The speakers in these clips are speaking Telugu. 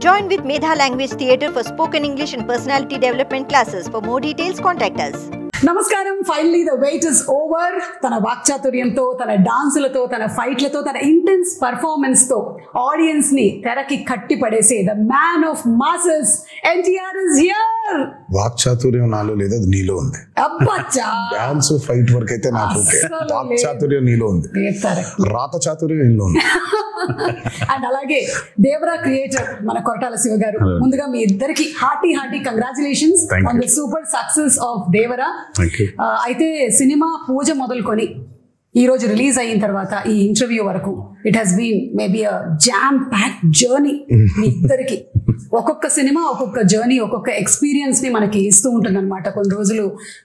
Join with Medha Language Theatre for spoken English and personality development classes. For more details, contact us. నమస్కారం. Finally the weight is over. తన వాక్చాతుర్యంతో, తన డాన్సులతో, తన ఫైట్లతో, తన ఇంటెన్స్ పర్ఫార్మెన్స్ తో ఆడియన్స్ ని తెరకి కట్టి పడేసే the man of masses NTR is here. వాక్చాతుర్యం నాలో లేదు, అది నీలో ఉంది. అబ్బచ్చా, డాన్స్ ఫైట్ వరకు అయితే నాకు వాక్చాతుర్యం నీలో ఉంది, రాత చాతుర్యం నీలో ఉంది. అండ్ అలాగే దేవరా క్రియేటర్ మన కొరటాల శివ గారు, ముందుగా మీ ఇద్దరికి hearty congratulations on the super success of Devara. అయితే సినిమా పూజ మొదలుకొని ఈ రోజు రిలీజ్ అయిన తర్వాత ఈ ఇంటర్వ్యూ వరకు it has been maybe a jam packed journey. మీ ఇద్దరికి ఒక్కొక్క సినిమా ఒక్కొక్క జర్నీ, ఒక్కొక్క ఎక్స్పీరియన్స్ ని మనకి ఇస్తూ ఉంటుంది అనమాట, కొన్ని రోజులు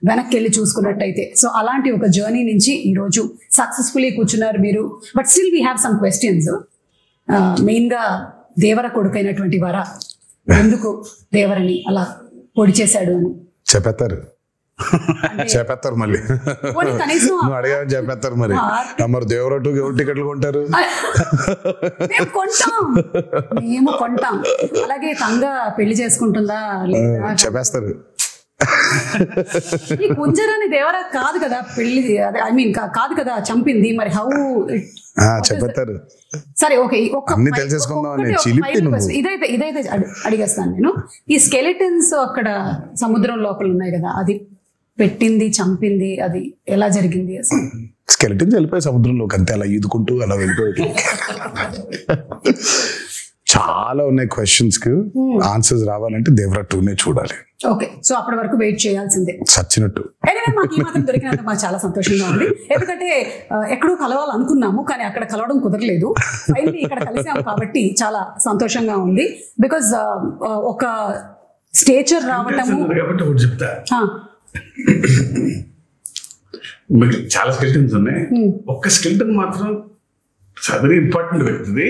వెనక్కి వెళ్ళి చూసుకున్నట్టయితే. సో అలాంటి ఒక జర్నీ నుంచి ఈ రోజు సక్సెస్ఫుల్లీ కూర్చున్నారు మీరు. But still we have some questions. Main గా దేవర కొడుకైనటువంటి వర ఎందుకు దేవరని అలా పొడి చేశాడు అని చెప్పేస్తారు మళ్ళీ. నువ్వు అడిగావని చెప్పేస్తారు. మరి దేవరటు ఎవరు టికెట్లు కొంటారు? మేము కొంటాం. అలాగే తంగ పెళ్లి చేసుకుంటుందా చెప్పేస్తారు. ఈ కుంజరాని దేవరా కాదు కదా పెళ్లి, ఐ మీన్ కాదు కదా చంపింది. మరి హౌ చెప్పేస్తారు. సరే, ఓకే, ఇదైతే అడిగేస్తాను నేను. ఈ స్కెలిటన్స్ అక్కడ సముద్రం లోపల ఉన్నాయి కదా, అది పెట్టింది, చంపింది, అది ఎలా జరిగింది అసలు? స్కెలిటన్స్ వెళ్ళిపోయి సముద్రంలోకి అంతే, అలా ఈదుకుంటూ అలా వెళ్ళిపోయి. చాలా ఉన్నాయి క్వశ్చన్స్ కి ఆన్సర్స్ రావాలంటే దేవరా 2నే చూడాలి. ఓకే, సో అప్పటి వరకు వెయిట్ చేయాల్సిందే సచ్చినట్టు. మాకు ఈ మాత్రం దొరికినందుకు మాకు చాలా సంతోషంగా ఉంది. ఎందుకంటే ఎక్కడో కలవాలనుకున్నాము కానీ అక్కడ కలవడం కుదరలేదు. ఫైనల్లీ ఇక్కడ కలిసాము కాబట్టి చాలా సంతోషంగా ఉంది. బికాజ్ ఒక స్టేచర్ రావటము. చాలా స్కెల్టన్స్ ఉన్నాయి, ఒక్క స్కెల్టన్ మాత్రం వెరీ ఇంపార్టెంట్ వ్యక్తిది.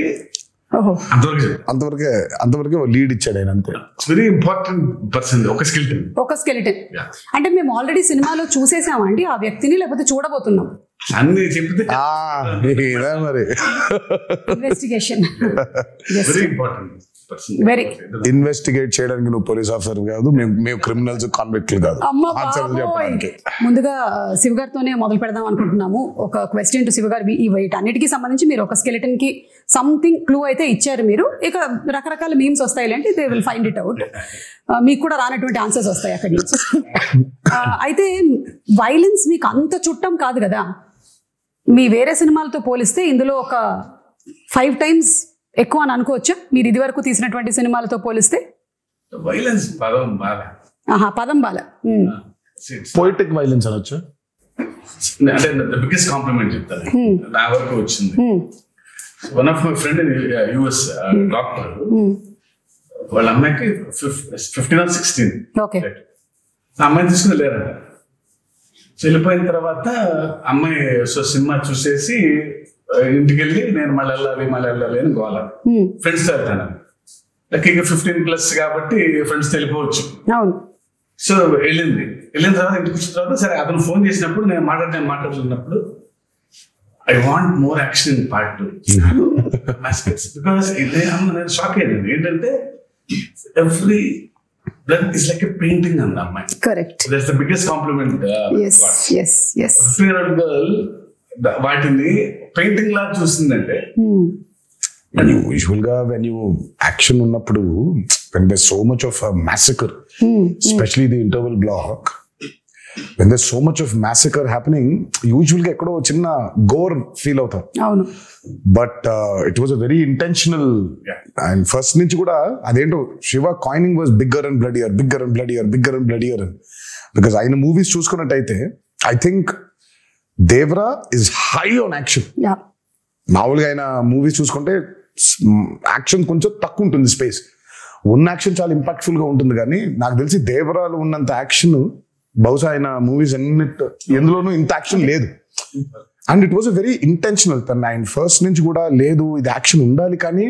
అంతవరకే లీడ్ ఇచ్చాడు ఆయన, అంతే. వెరీ ఇంపార్టెంట్ పర్సన్ ఒక స్కెలిటన్. అంటే మేము ఆల్రెడీ సినిమాలో చూసేసామండి ఆ వ్యక్తిని, లేకపోతే చూడబోతున్నాం అన్ని చెప్తే మరి investigation very important. Very investigate చేయడానికి నువ్వు పోలీస్ ఆఫీసర్ కాదు, మేము క్రిమినల్స్ కాన్విక్ట్లు కాదు. ముందుగా శివ గారితోనే మొదలు పెడదాం అనుకుంటున్నాము. ఒక క్వశ్చన్ టు శివ గారు. ఈ వెయిట్ అన్నిటికీ సంబంధించి మీరు ఒక స్కెలిటన్ కి సంథింగ్ క్లూ అయితే ఇచ్చారు మీరు. ఇక రకరకాల మీమ్స్ వస్తాయి అంటే they will find it out. మీకు కూడా రానటువంటి ఆన్సర్స్ వస్తాయి అక్కడి నుంచి. అయితే వైలెన్స్ మీకు అంత చుట్టం కాదు కదా, మీ వేరే సినిమాలతో పోలిస్తే ఇందులో ఒక 5 times ఎక్కువ అని అనుకోవచ్చా మీరు ఇది వరకు తీసినటువంటి సినిమాలతో పోలిస్తే? వైలెన్స్ పదం బాల పొయిటిక్ వైలెన్స్ అనొచ్చు. అంటే బిగ్గెస్ట్ కాంప్లిమెంట్ చెప్తాను నా వరకు వచ్చింది. One of my friend US doctor, వాళ్ళ అమ్మాయికి 15 or 16. అమ్మాయిని తీసుకుని లేరంట. వెళ్ళిపోయిన తర్వాత అమ్మాయి సినిమా చూసేసి ఇంటికి వెళ్ళి నేను మళ్ళీ వెళ్ళాలి అని గోల. ఫ్రెండ్స్ తో వెళ్తాను, లక్కీగా 15+ కాబట్టి ఫ్రెండ్స్ తో వెళ్ళిపోవచ్చు. సో వెళ్ళిన తర్వాత ఇంటికి వచ్చిన తర్వాత సరే అతను ఫోన్ చేసినప్పుడు నేను మాట్లాడుతున్నప్పుడు I want more action in part 2. Because నేను షాక్ అయ్యాను. ఏంటంటే every blood is like a painting అంది అమ్మాయి. Correct, that's the biggest compliment. yes 15-year-old girl వాటిని పెయింటింగ్ లా చూస్తుందంటే. యూజువల్ గా వెన్ యూ యాక్షన్ ఉన్నప్పుడు when there's so much of a massacre, especially the interval block, when there's so much of massacre happening, usually ekkado chinna gore feel avutam. avunu, but it was a very intentional, and first nunchi kuda adento Shiva coining was bigger and bloodier, because ayina movies chusukunnataithe I think Devara is high on action. మామూలుగా ఆయన మూవీస్ చూసుకుంటే యాక్షన్ కొంచెం తక్కువ ఉంటుంది, స్పేస్ ఉన్న యాక్షన్ చాలా ఇంపాక్ట్ఫుల్ గా ఉంటుంది. కానీ నాకు తెలిసి దేవరాలు ఉన్నంత యాక్షన్ బహుశా ఆయన మూవీస్ ఎందులోనూ ఇంత యాక్షన్ లేదు. And it was a very intentional. ఆయన ఫస్ట్ నుంచి కూడా లేదు ఇది యాక్షన్ ఉండాలి. కానీ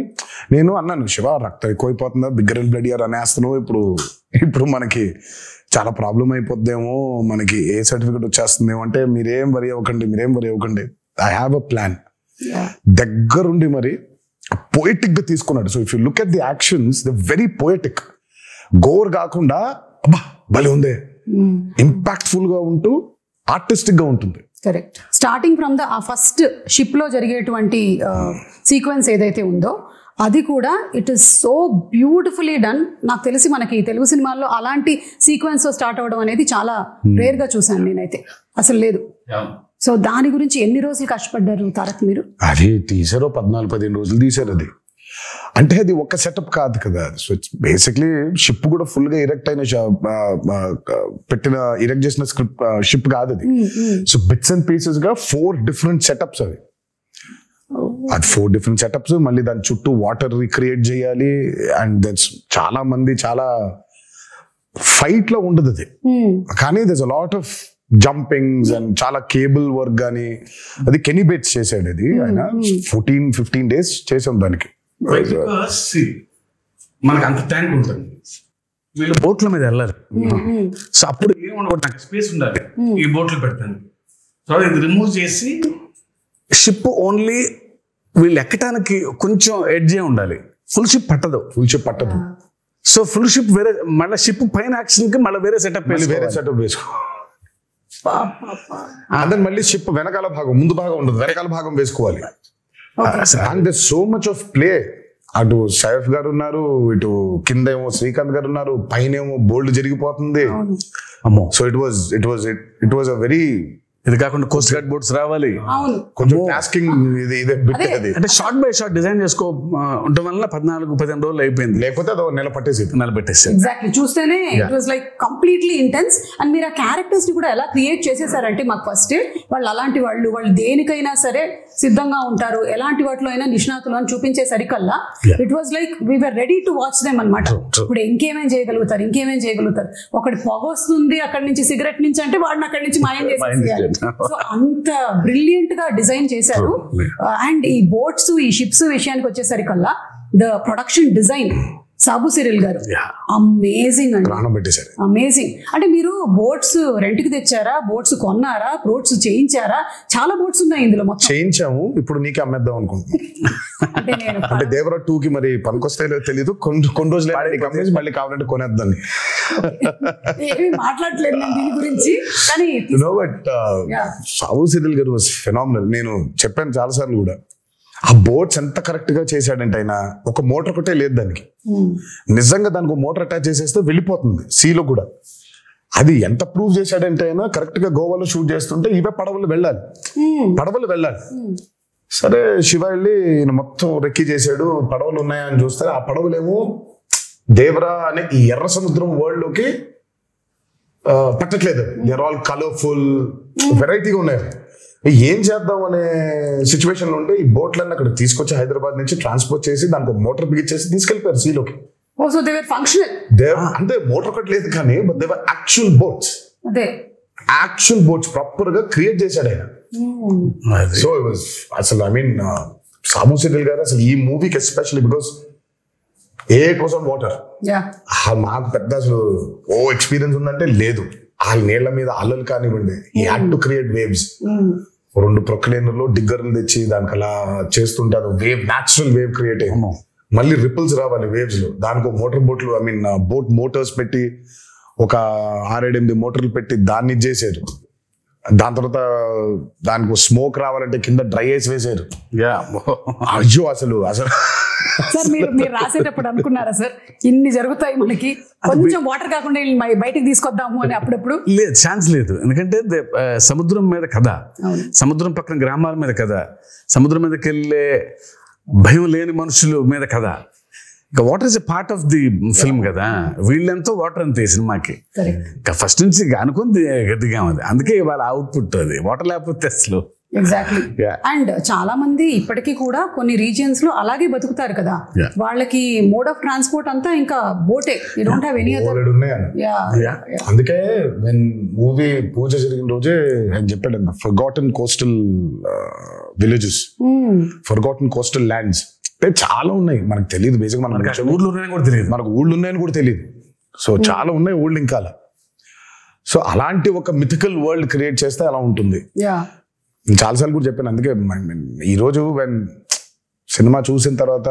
నేను అన్నాను, శివ రక్తం ఎక్కువైపోతుందా, బిగ్గర్ అండ్ బ్లడియర్ అనేస్తున్నావు, ఇప్పుడు మనకి చాలా ప్రాబ్లం అయిపోద్దేమో, మనకి ఏ సర్టిఫికెట్ వచ్చేస్తుందేమో అంటే మీరేం వరి అవ్వకండి. I have a plan. దగ్గరుండి మరి పోయిటిక్ గా తీసుకున్నాడు. So if you look at the actions the very poetic, gore కాకుండా అబ్బా భలే ఉందే, ఇంపాక్ట్ఫుల్ గా ఉంటూ ఆర్టిస్టిక్ గా ఉంటుంది. Correct. Starting from the first ship లో జరిగేటువంటి సీక్వెన్స్ ఏదైతే ఉందో అది కూడా it is so beautifully done. నాకు తెలిసి మనకి తెలుగు సినిమాల్లో అలాంటి సీక్వెన్స్ స్టార్ట్ అవ్వడం అనేది చాలా రేర్ గా చూసాను నేనైతే, అసలు లేదు. సో దాని గురించి ఎన్ని రోజులు కష్టపడ్డారు తారక్ మీరు? అది తీసారో 14-15 రోజులు తీసారు. అది అంటే అది ఒక సెటప్ కాదు కదా. సో ఇట్స్ బేసిక్లీ షిప్ కూడా ఫుల్ గా ఇరెక్ట్ అయిన ఇరెక్ట్ చేసిన స్క్రిప్ట్ షిప్ కాదు అది. సో బిట్స్ అండ్ పీసెస్ గా 4 డిఫరెంట్ సెటప్స్ అవి. అది 4 డిఫరెంట్ సెటప్స్, మళ్ళీ దాని చుట్టూ వాటర్ రిక్రియేట్ చేయాలి. అండ్ దట్స్ చాలా మంది చాలా ఫైట్ లో ఉండదు అది, కానీ that's a lot of jumpings and చాలా కేబుల్ వర్క్ గానీ. అది కెనీ బేట్స్ చేశాడు అది, ఆయన 14-15 days చేసాం దానికి. మనకు అంత ట్యాంక్ ఉంటుంది, వీళ్ళు బోట్ల మీద వెళ్ళారు. సో అప్పుడు ఏమన్నా నాకు స్పేస్ ఉండాలి ఈ బోట్లు పెడతాను. సో ఇది రిమూవ్ చేసి షిప్ ఓన్లీ వీళ్ళు ఎక్కడానికి కొంచెం ఎడ్జే ఉండాలి, ఫుల్ షిప్ పట్టదు. సో ఫుల్ షిప్ వేరే, మళ్ళీ షిప్ పైన యాక్షన్ కి మళ్ళీ వేరే సెటప్ వేసుకో. అదే మళ్ళీ షిప్ వెనకాల భాగం, ముందు భాగం ఉండదు, వెనకాల భాగం వేసుకోవాలి. And there so much of play. అటు సైఫ్ గారు ఉన్నారు, ఇటు కింద ఏమో శ్రీకాంత్ గారు ఉన్నారు, పైన ఏమో బోల్డ్ జరిగిపోతుంది. So it was a very, ఇది కాకుండా కోస్ట్ గార్డ్ బోట్స్ రావాలి, కొంచెం టాస్కింగ్ ఇదే బిట్. అది అంటే షార్ట్ బై షార్ట్ డిజైన్ చేసుకో ఉండడం వల్ల 14-15 రోజులు అయిపోయింది. లేకపోతే అది నెల పట్టేసి. ఎగ్జాక్ట్లీ, చూస్తేనే it was like completely intense. And మీరు ఆ క్యారెక్టర్స్ ని కూడా ఎలా క్రియేట్ చేసేసారంటే మాకు ఫస్ట్ వాళ్ళు అలాంటి వాళ్ళు దేనికైనా సరే సిద్ధంగా ఉంటారు, ఎలాంటి వాటిలో అయినా నిష్ణాతులు అని చూపించే సరికల్లా it was like we were ready to watch them అనమాట. ఇప్పుడు ఇంకేమేం చేయగలుగుతారు, ఒకటి పొగ వస్తుంది అక్కడి నుంచి, సిగరెట్ నుంచి అంటే వాడిని అక్కడి నుంచి మాయం చేసేయాలి. సో అంత బ్రిలియంట్ గా డిజైన్ చేశారు. అండ్ ఈ బోట్స్, ఈ షిప్స్ విషయానికి వచ్చేసరికల్లా the production design Sabu Cyril గారు అమేజింగ్ అండి, అమేజింగ్. అంటే మీరు బోట్స్ రెంట్ కి తెచ్చారా, బోట్స్ కొన్నారా, బోట్స్ చేయించారా? చాలా బోట్స్ ఉన్నాయి ఇందులో. మొత్తం చేయించాము, ఇప్పుడు నీకే అమ్మేద్దాం అనుకుంటున్నాను. అంటే దేవరా 2 కి మరి పనికొస్తాయో తెలియదు, కొన్ని రోజులు మళ్ళీ కావాలంటే కొనేద్దాం. ఏమి మాట్లాడలేదు నేను దీని గురించి, కానీ సాబు సిరిల్ గారు వాస్ ఫెనామినల్. నేను చెప్పాను చాలా సార్లు కూడా, ఆ బోట్స్ ఎంత కరెక్ట్ గా చేశాడంటే ఆయన ఒక మోటార్ ఒకటే లేదు దానికి, నిజంగా దానికి మోటార్ అటాచ్ చేసేస్తే వెళ్ళిపోతుంది సీలో కూడా. అది ఎంత ప్రూవ్ చేశాడంటే ఆయన కరెక్ట్ గా గోవాలో షూట్ చేస్తుంటే ఇవే పడవలు వెళ్ళాలి. సరే శివ వెళ్ళి ఈయన మొత్తం రెక్కి చేశాడు, పడవలు ఉన్నాయని చూస్తే ఆ పడవలేమో దేవరా అనే ఈ ఎర్ర సముద్రం వరల్డ్ లోకి పట్టట్లేదు. దే ఆర్ ఆల్ కలర్ఫుల్, వెరైటీగా ఉన్నాయి. ఏం చేద్దాం అనే సిచ్యువేషన్ లో ఉంటే ఈ బోట్లన్నీ అక్కడ తీసుకొచ్చి హైదరాబాద్ నుంచి ట్రాన్స్పోర్ట్ చేసి దానికి మోటార్ బిగించేసి తీసుకెళ్లిపోయారు సీలోకి. అంటే మోటార్ ఒకటి లేదు కానీ యాక్చువల్ బోట్స్ ప్రాపర్ గా క్రియేట్ చేశాడు ఆయన. సో అసలు ఐ మీన్ సాబు సిరిల్ గారు అసలు ఈ మూవీకి especially because it was on water. మాకు పెద్ద అసలు ఎక్స్పీరియన్స్ ఉందంటే లేదు. ఆ నీళ్ల మీద అల్లలు కానివ్వండి, ఈ హ్యాడ్ టు క్రియేట్ వేవ్స్. 2 ప్రొక్లైనర్లు డిగ్గర్లు తెచ్చి దానికి అలా చేస్తుంటే అది వేవ్, న్యాచురల్ వేవ్ క్రియేట్ అయ్యి మళ్ళీ రిపుల్స్ రావాలి వేవ్స్ లో. దానికి మోటార్ బోట్లు, ఐ మీన్ బోట్ మోటార్స్ పెట్టి ఒక 6-8 మోటార్లు పెట్టి దాన్ని చేశారు. దాని తర్వాత దానికి స్మోక్ రావాలంటే కింద డ్రై ఐస్ వేసారు. అయ్యో అసలు సార్ మీరు రాసేటప్పుడు అనుకున్నారా సార్ ఇన్ని జరుగుతాయి మనకి, కొంచెం వాటర్ కాకుండా బయటికి తీసుకొద్దాము అని? అప్పుడప్పుడు లేదు, ఛాన్స్ లేదు. ఎందుకంటే సముద్రం మీద కథ, సముద్రం పక్కన గ్రామాల మీద కథ, సముద్రం మీదకి వెళ్ళే భయం లేని మనుషుల మీద కథ. ఇక water is a part of the film కదా. వీళ్ళెంతో వాటర్ అంతే సినిమాకి. ఫస్ట్ నుంచి అనుకుంది గట్టిగా ఉంది, అందుకే వాళ్ళ అవుట్పుట్ అది. వాటర్ లేకపోతే అసలు ఎగ్జాక్ట్లీ. అండ్ చాలా మంది ఇప్పటికీ కూడా కొన్ని రీజియన్స్ లో అలాగే బతుకుతారు కదా, వాళ్ళకి మోడ్ ఆఫ్ ట్రాన్స్పోర్ట్ అంతా ఇంకా బోటే. You don't have any other. అందుకే మూవీ పూజ జరిగిన రోజే ఆయన చెప్పాడు, forgotten coastal villages, forgotten coastal lands చాలా ఉన్నాయి, మనకు తెలియదు. బేసిక్ మనకు ఊళ్ళో ఉన్నాయని కూడా తెలియదు, మనకు ఊళ్ళు ఉన్నాయని కూడా తెలియదు. సో చాలా ఉన్నాయి ఊళ్ళు ఇంకా. సో అలాంటి ఒక మిథికల్ వరల్డ్ క్రియేట్ చేస్తే అలా ఉంటుంది. చాలాసార్లు కూడా చెప్పాను. అందుకే ఈరోజు వెన్ సినిమా చూసిన తర్వాత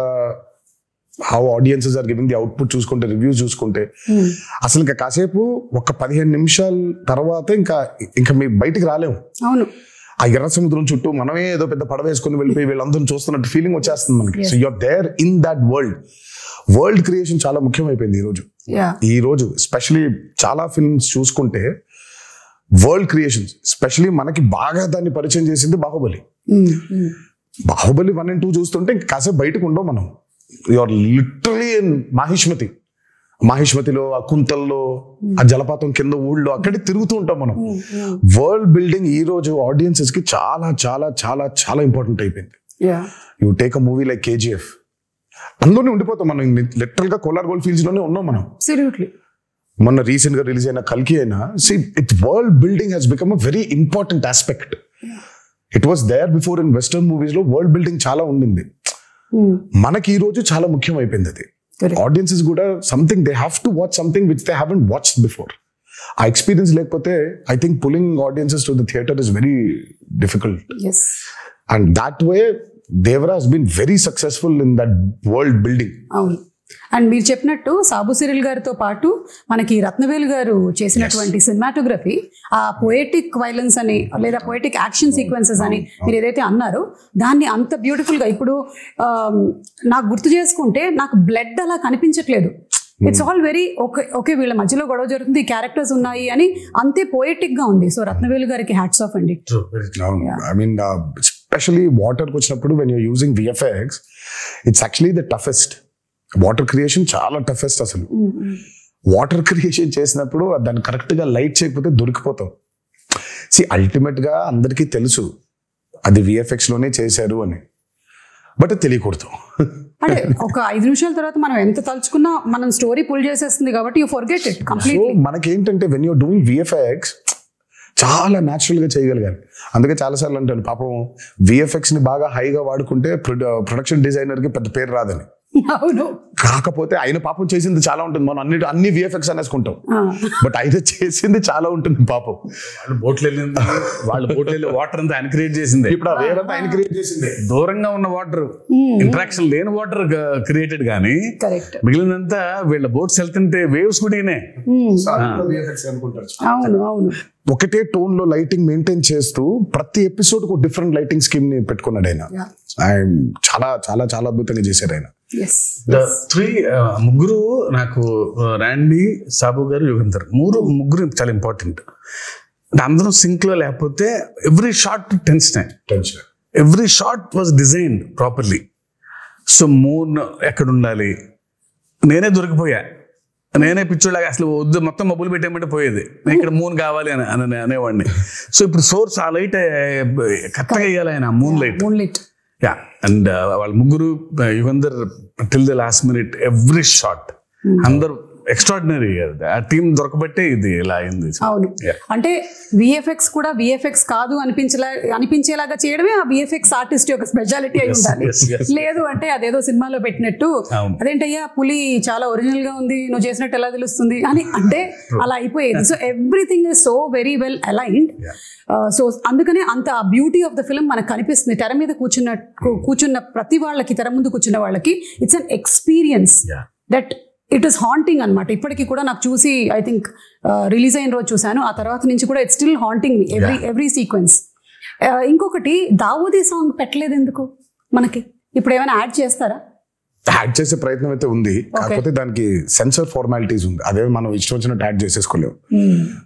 how audiences are giving the output చూసుకుంటే, రివ్యూస్ చూసుకుంటే, అసలు ఇంకా కాసేపు ఒక 15 నిమిషాల తర్వాత ఇంకా మీ బయటికి రాలేము. అవును, ఆ ఎర్ర సముద్రం చుట్టూ మనమే ఏదో పెద్ద పడవ వేసుకుని వెళ్ళిపోయి వీళ్ళందరూ చూస్తున్నట్టు ఫీలింగ్ వచ్చేస్తుంది మనకి. So you are there in that world creation చాలా ముఖ్యమైపోయింది ఈ రోజు. ఎస్పెషలీ చాలా ఫిల్మ్స్ చూసుకుంటే వరల్డ్ క్రియేషన్స్, ఎస్పెషలీ మనకి బాగా దాన్ని పరిచయం చేసింది బాహుబలి. బాహుబలి 1 and 2 చూస్తుంటే ఇంకా కాసేపు బయటకు ఉండవు మనం. యూఆర్ లిటరలీ ఇన్ మాహిష్మతిలో, ఆ కుంతల్లో, ఆ జలపాతం కింద ఊళ్ళో అక్కడే తిరుగుతూ ఉంటాం మనం. వరల్డ్ బిల్డింగ్ ఈ రోజు ఆడియన్సెస్ కి చాలా చాలా చాలా చాలా ఇంపార్టెంట్ అయిపోయింది. You take a movie like KGF, అందులోనే ఉండిపోతాం మనం. లిటరల్ గా కోలార్ గోల్డ్ ఫీల్డ్స్ లోనే ఉన్నాం మనం. మొన్న రీసెంట్ గా రిలీజ్ అయిన కల్కి అయినా, world building has become a very important aspect. It was there before in western movies లో వరల్డ్ బిల్డింగ్ చాలా ఉండింది. మనకి ఈ రోజు చాలా ముఖ్యం అయిపోయింది అది. ఆడియన్సెస్ కూడా something they have to watch something which they haven't watched before. ఆ ఎక్స్పీరియన్స్ లేకపోతే I think pulling audiences to the theatre is very difficult. And that way Devara has been very successful in that world building. అవును, అండ్ మీరు చెప్పినట్టు సాబు సిరిల్ గారితో పాటు మనకి రత్నవేలు గారు చేసినటువంటి సినిమాటోగ్రఫీ, ఆ పొయెటిక్ వైలెన్స్ అని లేదా పొయెటిక్ యాక్షన్ సీక్వెన్సెస్ అని మీరు ఏదైతే అన్నారో దాన్ని అంత బ్యూటిఫుల్గా ఇప్పుడు నాకు గుర్తు చేసుకుంటే నాకు బ్లడ్ అలా కనిపించట్లేదు. ఇట్స్ ఆల్ వెరీ ఓకే వీళ్ళ మధ్యలో గొడవ జరుగుతుంది, క్యారెక్టర్స్ ఉన్నాయి అని అంతే పోయెటిక్ గా ఉంది. సో రత్నవేలు గారికి హ్యాట్స్ ఆఫ్ అండి. ఐ మీన్ ఎస్పెషల్లీ వాటర్కి వచ్చినప్పుడు when you're using VFX, it's actually the toughest. Water creation చాలా టఫెస్ట్. అసలు వాటర్ క్రియేషన్ చేసినప్పుడు దాన్ని కరెక్ట్ గా లైట్ చేయకపోతే దొరికిపోతాం. అల్టిమేట్ గా అందరికీ తెలుసు అది VFX లోనే చేశారు అని, బట్ తెలియకూడదు. అంటే ఒక 5 నిమిషాల తర్వాత మనం ఎంత తలుచుకున్నా మనం స్టోరీ పుల్ చేసేస్తుంది కాబట్టి యూ ఫర్గెట్ ఇట్ కంప్లీట్లీ. మనకేంటంటే వెన్ యూర్ డూయింగ్ VFX చాలా న్యాచురల్ గా చేయగలిగారు. అందుకే చాలాసార్లు అంటాను పాపం VFX ని బాగా హైగా వాడుకుంటే ప్రొడక్షన్ డిజైనర్ కి పెద్ద పేరు రాదని. అవును, కాకపోతే ఆయన పాపం చేసింది చాలా ఉంటుంది. మనం అన్ని VFX అనేసుకుంటాం, బట్ ఆయన చేసింది చాలా ఉంటుంది పాపం. వాళ్ళ బోట్లు వాటర్ అంతా ఆయన క్రియేట్ చేసింది. ఇప్పుడు ఆ వేరే ఆయన క్రియేట్ చేసింది. దూరంగా ఉన్న వాటర్, ఇంటరాక్షన్ లేని వాటర్ క్రియేటెడ్ కానీ మిగిలినంతా వీళ్ళ బోట్స్ వెళ్తుంటే వేవ్స్ కూడా అవును అవును. ఒకటే టోన్ లో లైటింగ్ మెయింటైన్ చేస్తూ ప్రతి ఎపిసోడ్ కు డిఫరెంట్ లైటింగ్ స్కీమ్ ని పెట్టుకున్నాడు ఆయన. చాలా చాలా చాలా అద్భుతంగా చేశారు ఆయన. ముగ్గురు నాకు రాండీ, సాబు గారు, యుగంధర్ ముగ్గురు చాలా ఇంపార్టెంట్. అందరం సింక్ లో లేకపోతే every shot tension, every shot was designed properly. So moon ఎక్కడ ఉండాలి, నేనే దొరికిపోయా, నేనే పిచ్చోళ్ళగా అసలు వద్దు మొత్తం మబ్బులు పెట్టేయమంటే పోయేది, నేను ఇక్కడ మూన్ కావాలి అని అనేవాడిని. సో ఇప్పుడు సోర్స్ ఆ లైట్ కరెక్ట్గా వేయాలి ఆయన, మూన్ లైట్. యా, అండ్ వాళ్ళ ముగ్గురు Yugandhar till the last minute every shot అందరు ఎక్స్ట్రాడినరీ. ఆ టీం దొరకబట్టే ఇది ఇలా అయింది. అవును, అంటే VFX కూడా VFX కాదు అనిపించేలాగా చేయడమే ఆ VFX ఆర్టిస్ట్ యొక్క స్పెషాలిటీ అయి ఉండాలి. లేదు అంటే అదేదో సినిమాలో పెట్టినట్టు అదేంటయ్యా పులి చాలా ఒరిజినల్ గా ఉంది, నువ్వు చేసినట్టు ఎలా తెలుస్తుంది అని అంటే అలా అయిపోయేది. So everything is so very well aligned. So అందుకనే అంత బ్యూటీ ఆఫ్ ద ఫిల్మ్ మనకు కనిపిస్తుంది. తెర మీద కూర్చున్న ప్రతి వాళ్ళకి, తెర ముందు కూర్చున్న వాళ్ళకి it's an experience that it is haunting అనమాట. ఇప్పటికీ కూడా నాకు చూసి ఐ థింక్ రిలీజ్ అయిన రోజు చూశాను, ఆ తర్వాత నుంచి కూడా it's still haunting me every sequence. ఇంకొకటి దావూదీ సాంగ్ పెట్టలేదు ఎందుకు మనకి? ఇప్పుడు ఏమైనా యాడ్ చేస్తారా? యాడ్ చేసే ప్రయత్నం అయితే ఉంది, కాకపోతే దానికి సెన్సర్ ఫార్మాలిటీస్ ఉంది. అదే మనం ఇష్టం వచ్చినట్టు యాడ్ చేసేసుకోలేము.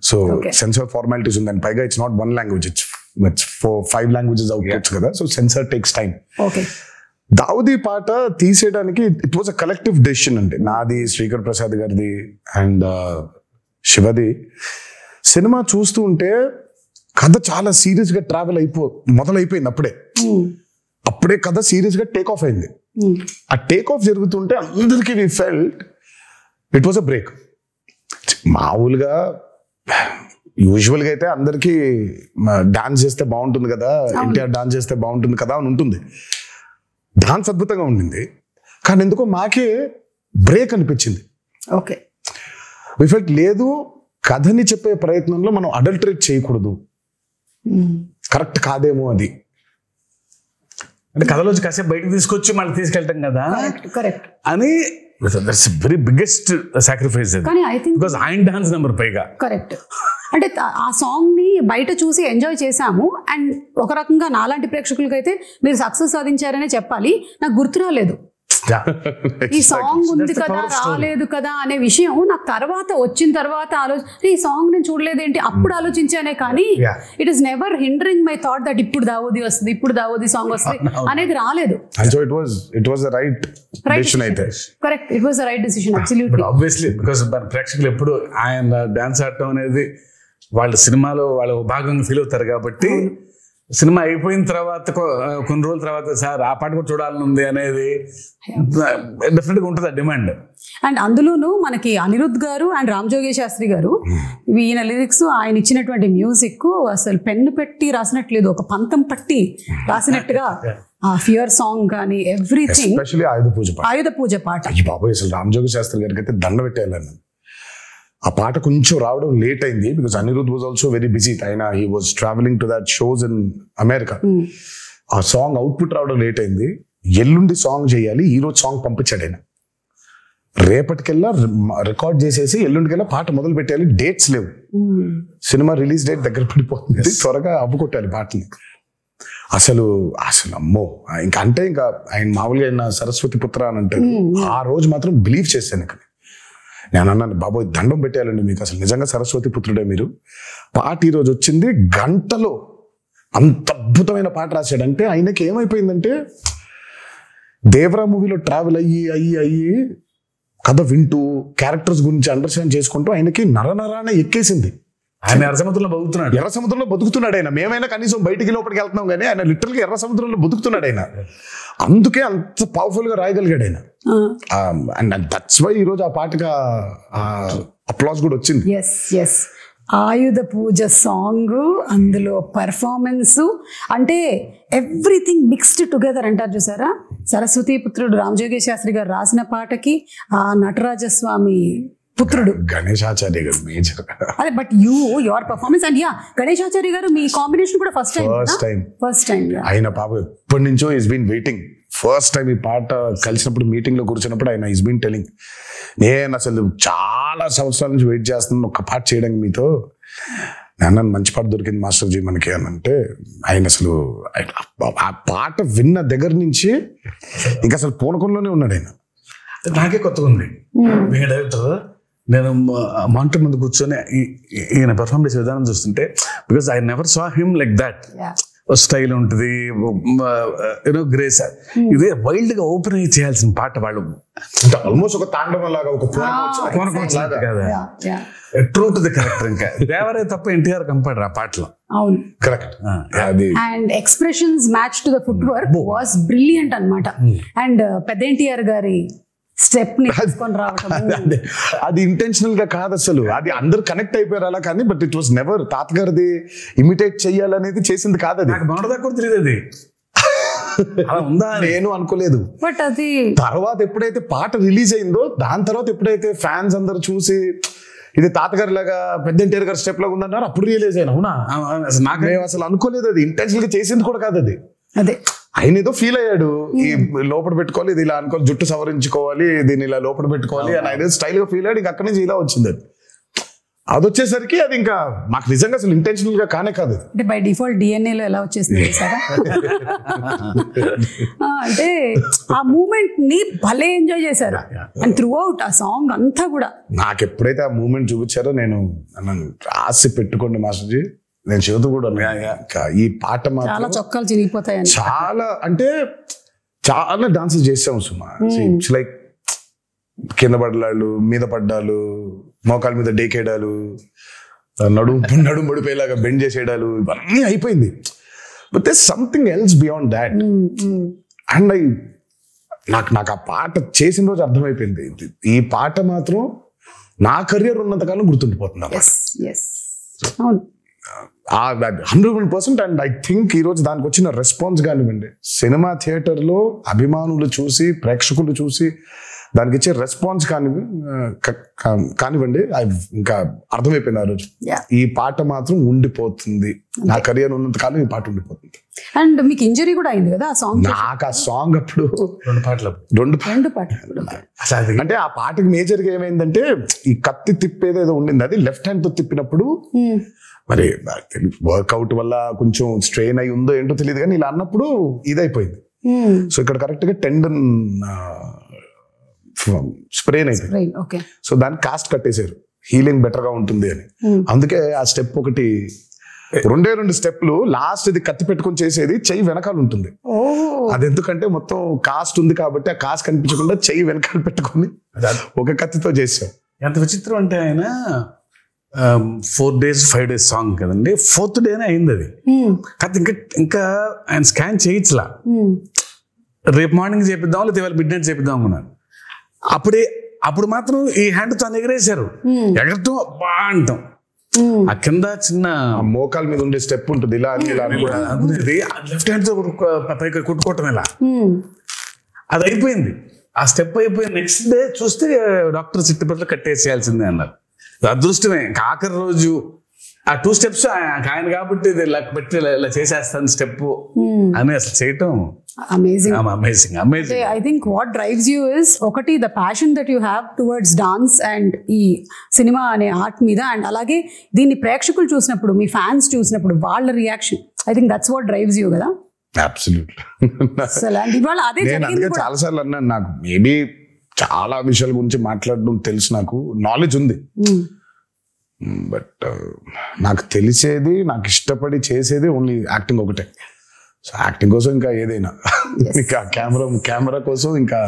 సో సెన్సర్ ఫార్మాలిటీస్ ఉంది, అండ్ పైగా it's not 1 language, it's 5 languages outputs కదా. So censor takes time. Daavudi పాట తీసేయడానికి it was a collective decision అండి, నాది, శ్రీకర్ ప్రసాద్ గారిది అండ్ శివది. సినిమా చూస్తూ ఉంటే కథ చాలా సీరియస్ గా ట్రావెల్ మొదలైపోయింది. అప్పుడే కథ సీరియస్ గా టేక్ ఆఫ్ అయింది. ఆ టేక్ ఆఫ్ జరుగుతుంటే అందరికీ we felt it was a break. మామూలుగా యూజువల్గా అయితే అందరికీ డాన్స్ చేస్తే బాగుంటుంది కదా, ఎన్టీఆర్ డాన్స్ చేస్తే బాగుంటుంది కదా అని ఉంటుంది. డాన్స్ అద్భుతంగా ఉండింది, కానీ ఎందుకో మాకే బ్రేక్ అనిపించింది. వి ఫెల్ట్ లేదు, కథని చెప్పే ప్రయత్నంలో మనం అడల్టరేట్ చేయకూడదు, కరెక్ట్ కాదేమో అది. అంటే కథలోంచి కాసేపు బయటకు తీసుకొచ్చి మళ్ళీ తీసుకెళ్ళటం కదా కరెక్ట్ అని దట్స్ వెరీ బిగ్గెస్ట్ సాక్రిఫైస్ కానీ ఐ థింక్ బికాస్ ఆయన డాన్స్ నెంబర్ పైగా కరెక్ట్. అంటే ఆ సాంగ్ ని బయట చూసి ఎంజాయ్ చేశాము అండ్ ఒక రకంగా నాలాంటి ప్రేక్షకులకైతే మీరు సక్సెస్ సాధించారనే చెప్పాలి. నాకు గుర్తు రాలేదు ఈ సాంగ్ ఉంది కదా రాలేదు కదా అనే విషయం. నాకు తర్వాత వచ్చిన తర్వాత ఈ సాంగ్ నేను చూడలేదేంటి అప్పుడు ఆలోచించానే కానీ it is never hindering my thought that ఇప్పుడు దావోది వస్తుంది ఇప్పుడు దావోది సాంగ్ వస్తుంది అనేది రాలేదు. Correct, it was the right decision absolutely. Obviously because ప్రేక్షకులు ఎప్పుడు ఆయన డాన్స్ ఆడటం అనేది వాళ్ళ సినిమాలో వాళ్ళ భాగంగా ఫీల్ అవుతారు కాబట్టి సినిమా అయిపోయిన తర్వాత కొన్ని రోజుల తర్వాత సార్ ఆ పాట కూడా చూడాలని ఉంది అనేది డెఫినెట్ గా ఉంటుంది ఆ డిమాండ్. అండ్ అందులోనూ మనకి అనిరుద్ధ్ గారు అండ్ రామ్ జోగి శాస్త్రి గారు ఈయన లిరిక్స్ ఆయన ఇచ్చినటువంటి మ్యూజిక్ అసలు పెన్ను పెట్టి రాసినట్లేదు, ఒక పంతం పట్టి రాసినట్టుగా ఆ ఫియర్ సాంగ్ కానీ ఎవ్రీథింగ్. ఆయుధ పూజ పాట బాబాయ్ అసలు రామ్ జోగి శాస్త్రి గారికి అయితే దండ పెట్టేయాలని. ఆ పాట కొంచెం రావడం లేట్ అయింది because Anirudh was also very busy. ఆయన he was travelling to that shows in America. ఆ సాంగ్ అవుట్పుట్ రావడం లేట్ అయింది. ఎల్లుండి సాంగ్ చేయాలి, ఈ రోజు సాంగ్ పంపించాడు ఆయన. రేపటికెల్లా రికార్డ్ చేసేసి ఎల్లుండికెల్లా పాట మొదలు పెట్టాలి. డేట్స్ లేవు, సినిమా రిలీజ్ డేట్ దగ్గర పడిపోతుంది, త్వరగా అవ్వకొట్టాలి పాటని. అసలు అమ్మో ఇంకా అంటే ఇంకా ఆయన మామూలుగా ఆయన సరస్వతి పుత్ర అని అంటారు. ఆ రోజు మాత్రం బిలీవ్ చేశాను ఇక్కడ. నేను అన్నాను బాబోయ్ దండం పెట్టేయాలండి మీకు, అసలు నిజంగా సరస్వతి పుత్రుడే మీరు. పాట ఈరోజు వచ్చింది, గంటలో అంత అద్భుతమైన పాట రాశాడంటే ఆయనకి ఏమైపోయిందంటే దేవరా మూవీలో ట్రావెల్ అయ్యి కథ వింటూ క్యారెక్టర్స్ గురించి అండర్స్టాండ్ చేసుకుంటూ ఆయనకి నరనరాన ఎక్కేసింది. ఆయన ఎర్ర సముద్రంలో బతుకుతున్నాడు ఆయన. మేమైనా కనీసం బయటికి లోపలికి వెళ్తున్నాం కానీ ఆయన లిటరల్గా ఎర్ర సముద్రంలో బతుకుతున్నాడు ఆయన. అందుకే అంత పవర్ఫుల్ గా రాయగలిగాడు ఆయన. అండ్ దట్స్ వై ఈరోజు ఆ పాటగా అప్లాస్ కూడా వచ్చింది. ఆయుధ పూజ సాంగ్, అందులో పర్ఫార్మెన్స్, అంటే ఎవ్రీథింగ్ మిక్స్డ్ టుగెదర్ అంటారు చూసారా. సరస్వతి పుత్రుడు రామ్ జోగి శాస్త్రి గారు రాసిన పాటకి ఆ నటరాజస్వామి పుత్రుడు గణేశాచార్య గారు మేజర్. అదే but your performance and Ganesh Acharya గారు మీ కాంబినేషన్ కూడా ఫస్ట్ టైం. ఆయన పాప ఎప్పటి నుంచో is been waiting. First time ఈ పాట కలిసినప్పుడు మీటింగ్ లో కూర్చున్నప్పుడు ఆయన ఈస్ బీన్ టెలింగ్, నేను అసలు చాలా సంవత్సరాల నుంచి వెయిట్ చేస్తున్నాను ఒక పాట చేయడానికి మీతో. నేను మంచి పాట దొరికింది మాస్టర్ జీ మనకి అని అంటే ఆయన అసలు ఆ పాట విన్న దగ్గర నుంచి ఇంకా అసలు పూనకంలోనే ఉన్నాడు ఆయన. నాకే కొత్తగా ఉంది డైరెక్టర్. నేను మానిటర్ ముందు కూర్చొని ఈయన పెర్ఫార్మ్ చేసే విధానం చూస్తుంటే because I never saw him like that. Style ఉంటుంది, యూనో గ్రేస్. ఇదే వైల్డ్ గా ఓపెన్ అయ్యి చేయాల్సిన పాట వాళ్ళు ఆల్మోస్ట్ ఒక తాండవం లాగా ఒక ట్రూ టు ది క్యారెక్టర్. ఇంకా దేవరే తప్ప ఎన్టీఆర్ కంపేర్ ఆ పాటలో. అవును correct. And expressions match to the foot work was brilliant అన్నమాట. అండ్ పెద్ద ఎన్టీఆర్ గారి స్టెప్ ని తీసుకొని రావటం అది ఇంటెన్షనల్ గా కాదు అసలు, అది అందరు కనెక్ట్ అయిపోయారు అలా. కానీ బట్ ఇట్ వాస్ నెవర్ తాతగారిది ఇమిటేట్ చెయ్యాలనేది చేసింది కాదు. అది కూడా తెలియదు, అది నేను అనుకోలేదు. బట్ అది తర్వాత ఎప్పుడైతే పాట రిలీజ్ అయిందో దాని తర్వాత ఎప్పుడైతే ఫ్యాన్స్ అందరు చూసి ఇది తాతగారి లాగా పెద్ద ఎన్టీఆర్ గారి స్టెప్ లాగా ఉందన్నారు, అప్పుడు రియలైజ్ అయినా అవునా నాకు అసలు అనుకోలేదు. అది ఇంటెన్షనల్ గా చేసింది కూడా కాదు అది. అదే ఆయన ఏదో ఫీల్ అయ్యాడు, ఈ లోపల పెట్టుకోవాలి, ఇది ఇలా అనుకోవాలి, జుట్టు సవరించుకోవాలి, దీన్ని ఇలా లోపల పెట్టుకోవాలి అని ఆయన స్టైల్ గా ఫీల్ అయ్యాడు. ఇంకా అక్కడి నుంచి ఇలా వచ్చింది అది. అది వచ్చేసరికి అది ఇంకా మాకు నిజంగా అసలు ఇంటెన్షనల్ గా కానే కాదు. అంటే బై డిఫాల్ట్ DNA లో ఎలా వచ్చేసింది సార్. అంటే ఆ మూమెంట్ ని భలే ఎంజాయ్ చేశారు అండ్ త్రూ అవుట్ ఆ సాంగ్ అంతా కూడా. నాకు ఎప్పుడైతే ఆ మూమెంట్ చూపించారో నేను రాసి పెట్టుకోండి మాస్టర్జీ, నేను చెబుతూ కూడా ఈ పాట చాలా చొక్కాలు చిరిగిపోతాయని. చాలా అంటే చాలా డాన్సెస్ చేసాము సుమా. ఇట్స్ లైక్ కింద పడ్డాలు, మీద పడ్డాలు, మోకాల మీద డేకేయడాలు, నడుము పడిపోయేలాగా బెండ్ చేసేయడాలు, ఇవన్నీ అయిపోయింది. But there something else beyond that. And నాకు ఆ పాట చేసిన రోజు అర్థమైపోయింది, ఈ పాట మాత్రం నా కెరియర్ ఉన్నంతకాలం గుర్తుండిపోతుంది. 100%. అండ్ ఐ థింక్ ఈ రోజు దానికి వచ్చిన రెస్పాన్స్ కానివ్వండి, సినిమా థియేటర్లో అభిమానులు చూసి, ప్రేక్షకులు చూసి దానికి ఇచ్చే రెస్పాన్స్ కానివ్వండి ఇంకా అర్థమైపోయింది ఆ రోజు. ఈ పాట మాత్రం ఉండిపోతుంది, నా కెరియర్ ఉన్నంత కాలం ఈ పాట ఉండిపోతుంది. అండ్ మీకు ఇంజరీ కూడా అయింది కదా ఆ సాంగ్? నాకు ఆ సాంగ్ అప్పుడు రెండు పాటలు అంటే ఆ పాటకి మేజర్ గా ఏమైందంటే ఈ కత్తి తిప్పేదేదో ఉండింది, అది లెఫ్ట్ హ్యాండ్ తో తిప్పినప్పుడు మరి వర్కౌట్ వల్ల కొంచెం స్ట్రెయిన్ అయి ఉందో ఏంటో తెలియదు కానీ ఇలా అన్నప్పుడు ఇదైపోయింది. సో ఇక్కడ కరెక్ట్ గా టెండన్ స్ప్రెయిన్ అయిపోయింది. సో దాన్ని కాస్ట్ కట్టేశారు, హీలింగ్ బెటర్ గా ఉంటుంది అని. అందుకే ఆ స్టెప్ ఒకటి, రెండు స్టెప్లు, లాస్ట్ ఇది కత్తి పెట్టుకొని చేసేది చెయ్యి వెనకాల ఉంటుంది. అది ఎందుకంటే మొత్తం కాస్ట్ ఉంది కాబట్టి ఆ కాస్ట్ కనిపించకుండా చెయ్యి వెనకాల పెట్టుకొని ఒక కత్తితో చేసాం. ఎంత విచిత్రం అంటే ఆయన 4 days 5 days సాంగ్ కదండి, 4th day అయింది అది. కాదు ఇంకా ఆయన స్కాన్ చేయించలా, రేపు మార్నింగ్ చేపిద్దాం లేదా ఇవాళ మిడ్ నైట్ చేపిద్దాం అనుకున్నాను. అప్పుడు మాత్రం ఈ హ్యాండ్ తో ఎగరేశారు, ఎగరటం బా అంటాం. ఆ కింద చిన్న మోకాల మీద ఉండే స్టెప్ ఉంటుంది, ఇలా లెఫ్ట్ హ్యాండ్ తో పైకి కొట్టుకోవటం ఇలా, అది అయిపోయింది. ఆ స్టెప్ అయిపోయి నెక్స్ట్ డే చూస్తే డాక్టర్ సిట్టిపట్ల కట్టేసేయాల్సిందే అన్నారు. అదృష్టమే ఆఖరి రోజు ఆ 2 steps ఆయన కాబట్టి పెట్టి ఇలా చేసేస్తాను స్టెప్ అని అసలు చేయటం amazing. I think what drives you is ఒకటి the passion that you have towards dance and ఈ సినిమా అనే ఆర్ట్ మీద, అండ్ అలాగే దీన్ని ప్రేక్షకులు చూసినప్పుడు, మీ ఫ్యాన్స్ చూసినప్పుడు వాళ్ళ reaction, I think that's what drives you కదా. చాలా సార్లు అన్నాను, నాకు మేబీ చాలా విషయాల గురించి మాట్లాడడం తెలుసు, నాకు నాలెడ్జ్ ఉంది, బట్ నాకు తెలిసేది, నాకు ఇష్టపడి చేసేది ఓన్లీ యాక్టింగ్ ఒకటే. సో యాక్టింగ్ కోసం ఇంకా ఏదైనా, ఇంకా కెమెరా కోసం ఇంకా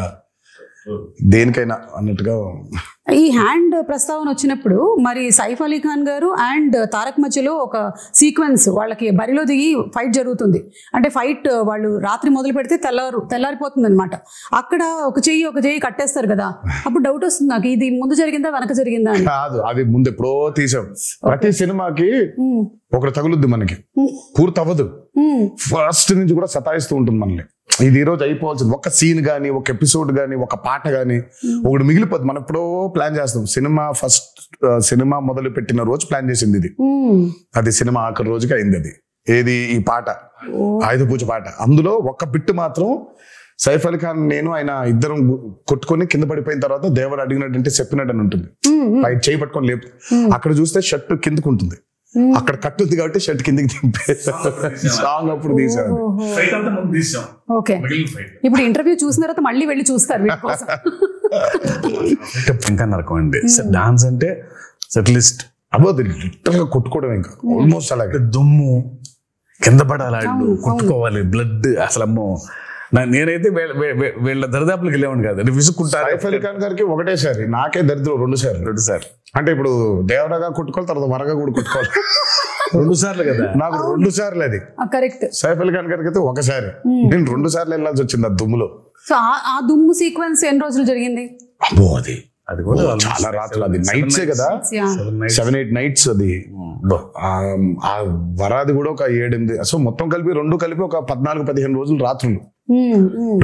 దేనికైనా అన్నట్టుగా. ఈ హ్యాండ్ ప్రస్తావన వచ్చినప్పుడు మరి సైఫ్ అలీ ఖాన్ గారు అండ్ తారక్ మధ్యలో ఒక సీక్వెన్స్, వాళ్ళకి బరిలో దిగి ఫైట్ జరుగుతుంది. అంటే ఫైట్ వాళ్ళు రాత్రి మొదలు పెడితే తెల్లారిపోతుంది అనమాట. అక్కడ ఒక చెయ్యి కట్టేస్తారు కదా, అప్పుడు డౌట్ వస్తుంది నాకు, ఇది ముందు జరిగిందా వెనక జరిగిందా అని. కాదు, అది ముందు ఎప్పుడో తీసాం. ప్రతి సినిమాకి ఒకటి తగులుద్ది, మనకి పూర్తి అవ్వదు, ఫస్ట్ నుంచి కూడా సతాయిస్తూ ఉంటుంది మనల్ని. ఇది ఈ రోజు అయిపోవాల్సింది, ఒక సీన్ గానీ, ఒక ఎపిసోడ్ గానీ, ఒక పాట గానీ ఒకటి మిగిలిపోద్ది. మనం ఎప్పుడో ప్లాన్ చేస్తాం. సినిమా మొదలు పెట్టిన రోజు ప్లాన్ చేసింది ఇది, అది సినిమా ఆఖరి రోజుకి అయింది. అది ఏది, ఈ పాట, ఆయుధ పూజ పాట. అందులో ఒక బిట్టు మాత్రం సైఫ్ అలీ ఖాన్ నేను ఆయన ఇద్దరం కొట్టుకొని కింద పడిపోయిన తర్వాత దేవర్ అడిగినట్టు చెప్పినట్టు అని ఉంటుంది, పైకి చేయి పట్టుకొని లేపు. అక్కడ చూస్తే షర్ట్ కిందకు ఉంటుంది, అక్కడ కట్టుంది కాబట్టి షర్ట్ కిందకి దింపే సాంగ్ అప్పుడు తీసాను. ఇప్పుడు ఇంటర్వ్యూ చూసిన తర్వాత మళ్ళీ వెళ్ళి చూస్తారు. ఇంకా నరకం అండి డాన్స్ అంటే, సెటిలిస్ట్ అవ్వదు, లిటరల్ గా కొట్టుకోవడం, ఇంకా ఆల్మోస్ట్ అలాగే దుమ్ము కింద పడాలి, కొట్టుకోవాలి, బ్లడ్. అసలు అమ్మో, నేనైతే వీళ్ళ దరిదాపులకు వెళ్ళేవాడిని కాదు, విసుక్కుంటారు. సైఫ్ అలీ ఖాన్ గారికి ఒకటేసారి, నాకే దరిద్రం 2 సార్లు. అంటే ఇప్పుడు దేవరాగా కొట్టుకోవాలి, తర్వాత వరగా కూడా కొట్టుకోవాలి. 2 సార్లు కదా, నాకు 2 సార్లు అది కరెక్ట్. సైఫ్ అలీ ఖాన్ గారికి అయితే ఒకసారి, నేను 2 సార్లు వెళ్ళాల్సి వచ్చింది ఆ దుమ్ములో. సో ఆ దుమ్ము సీక్వెన్స్ ఎన్ని రోజులు జరిగింది? అబ్బో, అది కూడా చాలా రాత్రులు, అది నైట్సే కదా, 7-8 nights అది. ఆ వరాది కూడా ఒక 7-8, సో మొత్తం కలిపి 2 కలిపి ఒక 14-15 రోజులు రాత్రులు,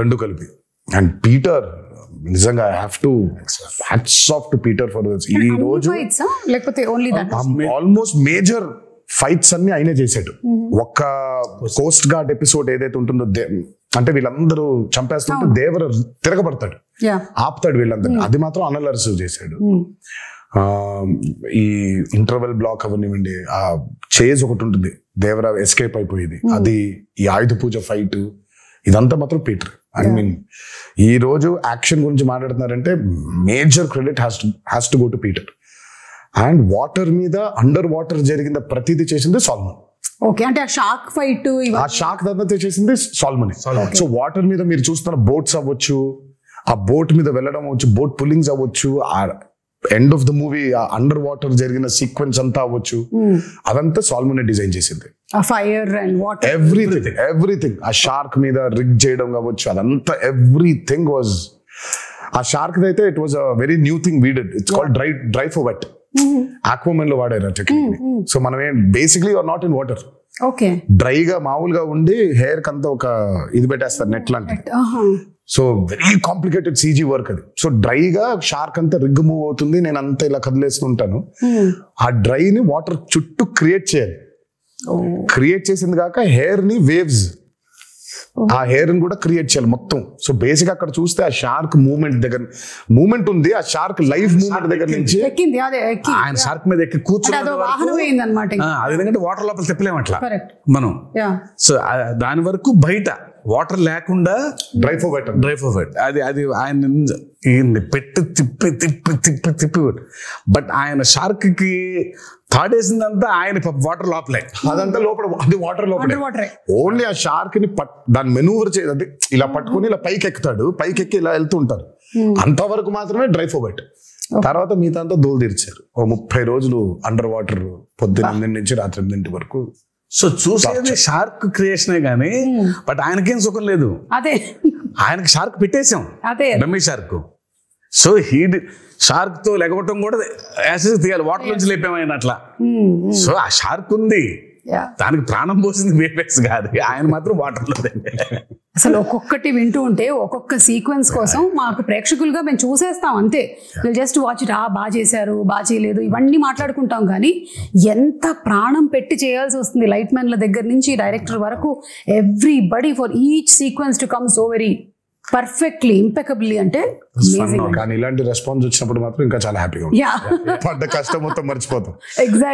2 కలిపి. అండ్ పీటర్, నిజంగా I have to hats off to Peter for this. ఈ రోజు ఆల్మోస్ట్ మేజర్ ఫైట్స్ అన్ని ఆయనే చేసాడు. ఒక్క కోస్ట్ గార్డ్ ఎపిసోడ్ ఏదైతే ఉంటుందో, అంటే వీళ్ళందరూ చంపేస్తుంటే దేవర తిరగబడతాడు, ఆపుతాడు వీళ్ళందరూ, అది మాత్రం అనిల్ అరసు చేశాడు. ఈ ఇంటర్వెల్ బ్లాక్ అవనివ్వండి, ఆ చేజ్ ఒకటి ఉంటుంది, దేవర ఎస్కేప్ అయిపోయేది, అది, ఈ ఆయుధ పూజ ఫైట్, ఇదంతా మాత్రం పీటర్. ఐ మీన్ ఈ రోజు యాక్షన్ గురించి మాట్లాడుతున్నారంటే major credit has to go to Peter. And water మీద, అండర్ వాటర్ జరిగిన ప్రతిదీ చేసింది సాల్మన్. ఓకే, అంటే ఆ షార్క్ ఫైట్, ఆ షార్క్ దంతా చేసింది సాల్మన్. సో వాటర్ మీద మీరు చూస్తున్న బోట్స్ అవ్వచ్చు, ఆ బోట్ మీద వెళ్ళడం అవ్వచ్చు, బోట్ పుల్లింగ్స్ అవ్వచ్చు, ఆ end of the movie under water జరిగిన సీక్వెన్స్ అంతా అవ్వచ్చు, అదంతా సాల్మన్ డిజైన్ చేసింది. Fire and water, everything. ఆ షార్క్ మీద రిగ్ చేయడం కావచ్చు, అదంతా ఎవ్రీథింగ్ వాజ్. ఆ షార్క్ అయితే it was a very new thing we did. It's called dry for wet. Aquaman లో వాడారు ఆ టెక్నిక్. సో మనం basically are not in water, okay, డ్రైగా మామూలుగా ఉండి హెయిర్ కంతా ఒక ఇది పెట్టేస్తారు, నెట్ లాంటి. So very complicated CG work అది. సో డ్రైగా షార్క్ అంతా రిగ్ మూవ్ అవుతుంది, నేను అంతా ఇలా కదిలేస్తుంటాను. ఆ డ్రైని వాటర్ చుట్టూ క్రియేట్ చేయాలి. క్రియేట్ చేసింది కాక హెయిర్ ని వేవ్స్, ఆ హెయిర్ ని కూడా క్రియేట్ చేయాలి మొత్తం. సో బేసిక్ అక్కడ చూస్తే ఆ షార్క్ మూమెంట్ ఉంది, ఆ షార్క్ లైఫ్ మూమెంట్ దగ్గర నుంచి ఆయన షార్క్ మీద ఎక్కి కూర్చుని అది ఎందుకంటే వాటర్ లోపల తిప్పలేము అట్లా మనం. సో దాని వరకు బయట వాటర్ లేకుండా డ్రై ఫోర్వెట్ అది ఆయన పెట్టి తిప్పి బట్ ఆయన షార్క్ కి తాడేసిందంతా ఆయన వాటర్ లోపలే, అదంతా లోపల, అది వాటర్ లోపలే. ఓన్లీ ఆ షార్క్ ని దాన్ని మెనూవర్ చేయదు, ఇలా పట్టుకుని ఇలా పైకి ఎక్కుతాడు, పైకి ఎక్కి ఇలా వెళ్తుంటారు. అంతవరకు మాత్రమే డ్రై ఫోర్వెట్. తర్వాత మిగతా అంతా దూలు తీర్చారు. 30 రోజులు అండర్ వాటర్, పొద్దున్న నుంచి రాత్రి 8 వరకు. సో చూసేది షార్క్ క్రియేషనే గానీ బట్ ఆయనకేం సుఖం లేదు. అదే ఆయనకి షార్క్ పెట్టేశాం, డమ్మీ షార్క్. సో షార్క్ తో లెగవటం కూడా యాసిడ్ తీయాలి, వాటర్ నుంచి లేపాము ఆయన అట్లా. సో ఆ షార్క్ ఉంది, దానికి ప్రాణం పోసింది వేపెక్స్ కాదు, ఆయన మాత్రం వాటర్ లో. అసలు ఒక్కొక్కటి వింటూ ఉంటే ఒక్కొక్క సీక్వెన్స్ కోసం మాకు ప్రేక్షకులుగా మేము చూసేస్తాం అంతే. జస్ట్ వాచ్ ఇట్, బాగా చేశారు, బాగా చేయలేదు, ఇవన్నీ మాట్లాడుకుంటాం. కానీ ఎంత ప్రాణం పెట్టి చేయాల్సి వస్తుంది లైట్ మ్యాన్ల దగ్గర నుంచి డైరెక్టర్ వరకు, everybody for each sequence to come so very perfectly impeccably. అంటే కానీ ఇలాంటి రెస్పాన్స్ వచ్చినప్పుడు మాత్రం ఇంకా చాలా హ్యాపీగా ఉంటుంది. పడ్డ కష్టం మొత్తం మర్చిపోతాం.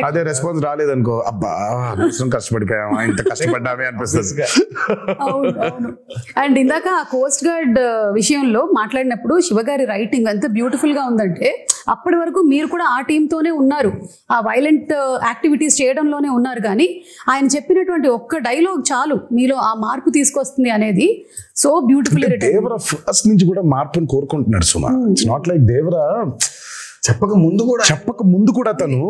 అదే రెస్పాన్స్ రాలేదనుకో, అబ్బా కష్టపడిపోయాం, ఇంత కష్టపడ్డామే అనిపిస్తుంది. అండ్ ఇందాక ఆ కోస్ట్ గార్డ్ విషయంలో మాట్లాడినప్పుడు శివగారి రైటింగ్ ఎంత బ్యూటిఫుల్ గా ఉందంటే, అప్పటి వరకు మీరు కూడా ఆ టీంతోనే ఉన్నారు, ఆ వైలెంట్ యాక్టివిటీస్ చేయడంలోనే ఉన్నారు. కానీ ఆయన చెప్పినటువంటి ఒక్క డైలాగ్ చాలు మీలో ఆ మార్పు తీసుకొస్తుంది అనేది సో బ్యూటిఫుల్. దేవరా ఫస్ట్ నుంచి కూడా మార్పుని కోరుకుంటున్నాడు సుమా. ఇట్స్ నాట్ లైక్ దేవరా చెప్పక ముందు కూడా తను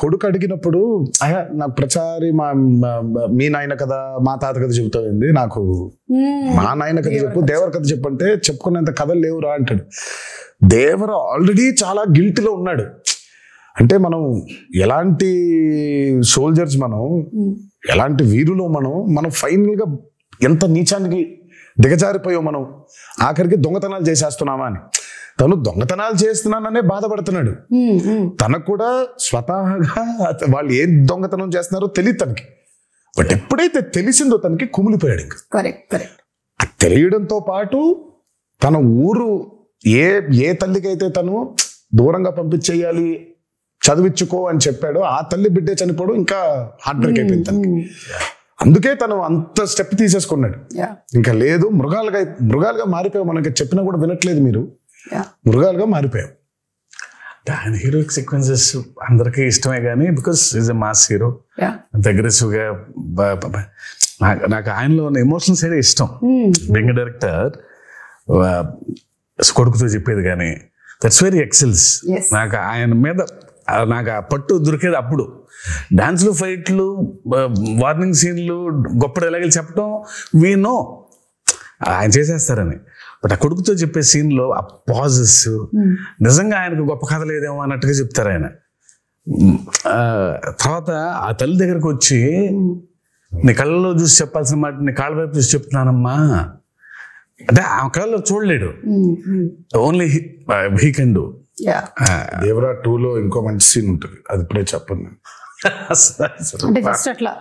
కొడుకు అడిగినప్పుడు, నాకు ప్రచారి మీ నాయన కథ మా తాత కథ చెబుతుంది, నాకు మా నాయన కథ చెప్పు, దేవర కథ చెప్పంటే చెప్పుకునేంత కథలు లేవురా అంటాడు. దేవర ఆల్రెడీ చాలా గిల్టీలో ఉన్నాడు. అంటే మనం ఎలాంటి సోల్జర్స్, మనం ఎలాంటి వీరులో, మనం ఫైనల్ గా ఎంత నీచానికి దిగజారిపోయాం మనం, ఆఖరికి దొంగతనాలు చేసేస్తున్నామా అని. తను దొంగతనాలు చేస్తున్నాననే బాధపడుతున్నాడు. తనకు కూడా స్వతహాగా వాళ్ళు ఏం దొంగతనం చేస్తున్నారో తెలియదు తనకి. బట్ ఎప్పుడైతే తెలిసిందో తనకి కుమిలిపోయాడు. ఇంకా తెలియడంతో పాటు తన ఊరు ఏ తల్లికైతే తను దూరంగా పంపించేయాలి, చదివించుకో అని చెప్పాడో, ఆ తల్లి బిడ్డే చనిపోవడం ఇంకా హార్ట్ బ్రేక్ అయిపోయింది తనకి. అందుకే తను అంత స్టెప్ తీసేసుకున్నాడు. ఇంకా లేదు, మృగాలుగా మారిపోయావు, మనకి చెప్పినా కూడా వినట్లేదు మీరు, మృగాలుగా మారిపోయావు. ఆయన హీరోయిక్ సీక్వెన్సెస్ అందరికీ ఇష్టమే కానీ because is a mass hero, aggressive గా. నాకు ఆయనలో ఉన్న ఎమోషనల్ సైడ్ ఇష్టం. బెంగ డైరెక్టర్ కొడుకుతో చెప్పేది కానీ దట్స్ వెరీ ఎక్సెల్స్. నాకు ఆయన మీద నాకు ఆ పట్టు దొరికేది అప్పుడు. డాన్స్లు, ఫైట్లు, వార్నింగ్ సీన్లు, గొప్ప డైలాగులు చెప్పడం వీ నో ఆయన చేసేస్తారని. బట్ ఆ కొడుకుతో చెప్పే సీన్లో ఆ పాజెస్ నిజంగా ఆయనకు గొప్ప కథ లేదేమో అన్నట్టుగా చెప్తారు ఆయన. తర్వాత ఆ తల్లి దగ్గరకు వచ్చి, నీ కళ్ళలో చూసి చెప్పాల్సిన మాట నీ కాళ్ళ వైపు చూసి చెప్తున్నానమ్మా అంటే ఆ కళ్ళలో చూడలేడు, only he can do. Devara 2లో ఇంకో మంచి సీన్ ఉంటుంది, అది ఇప్పుడే చెప్పను. అంటే జస్ట్ అట్లా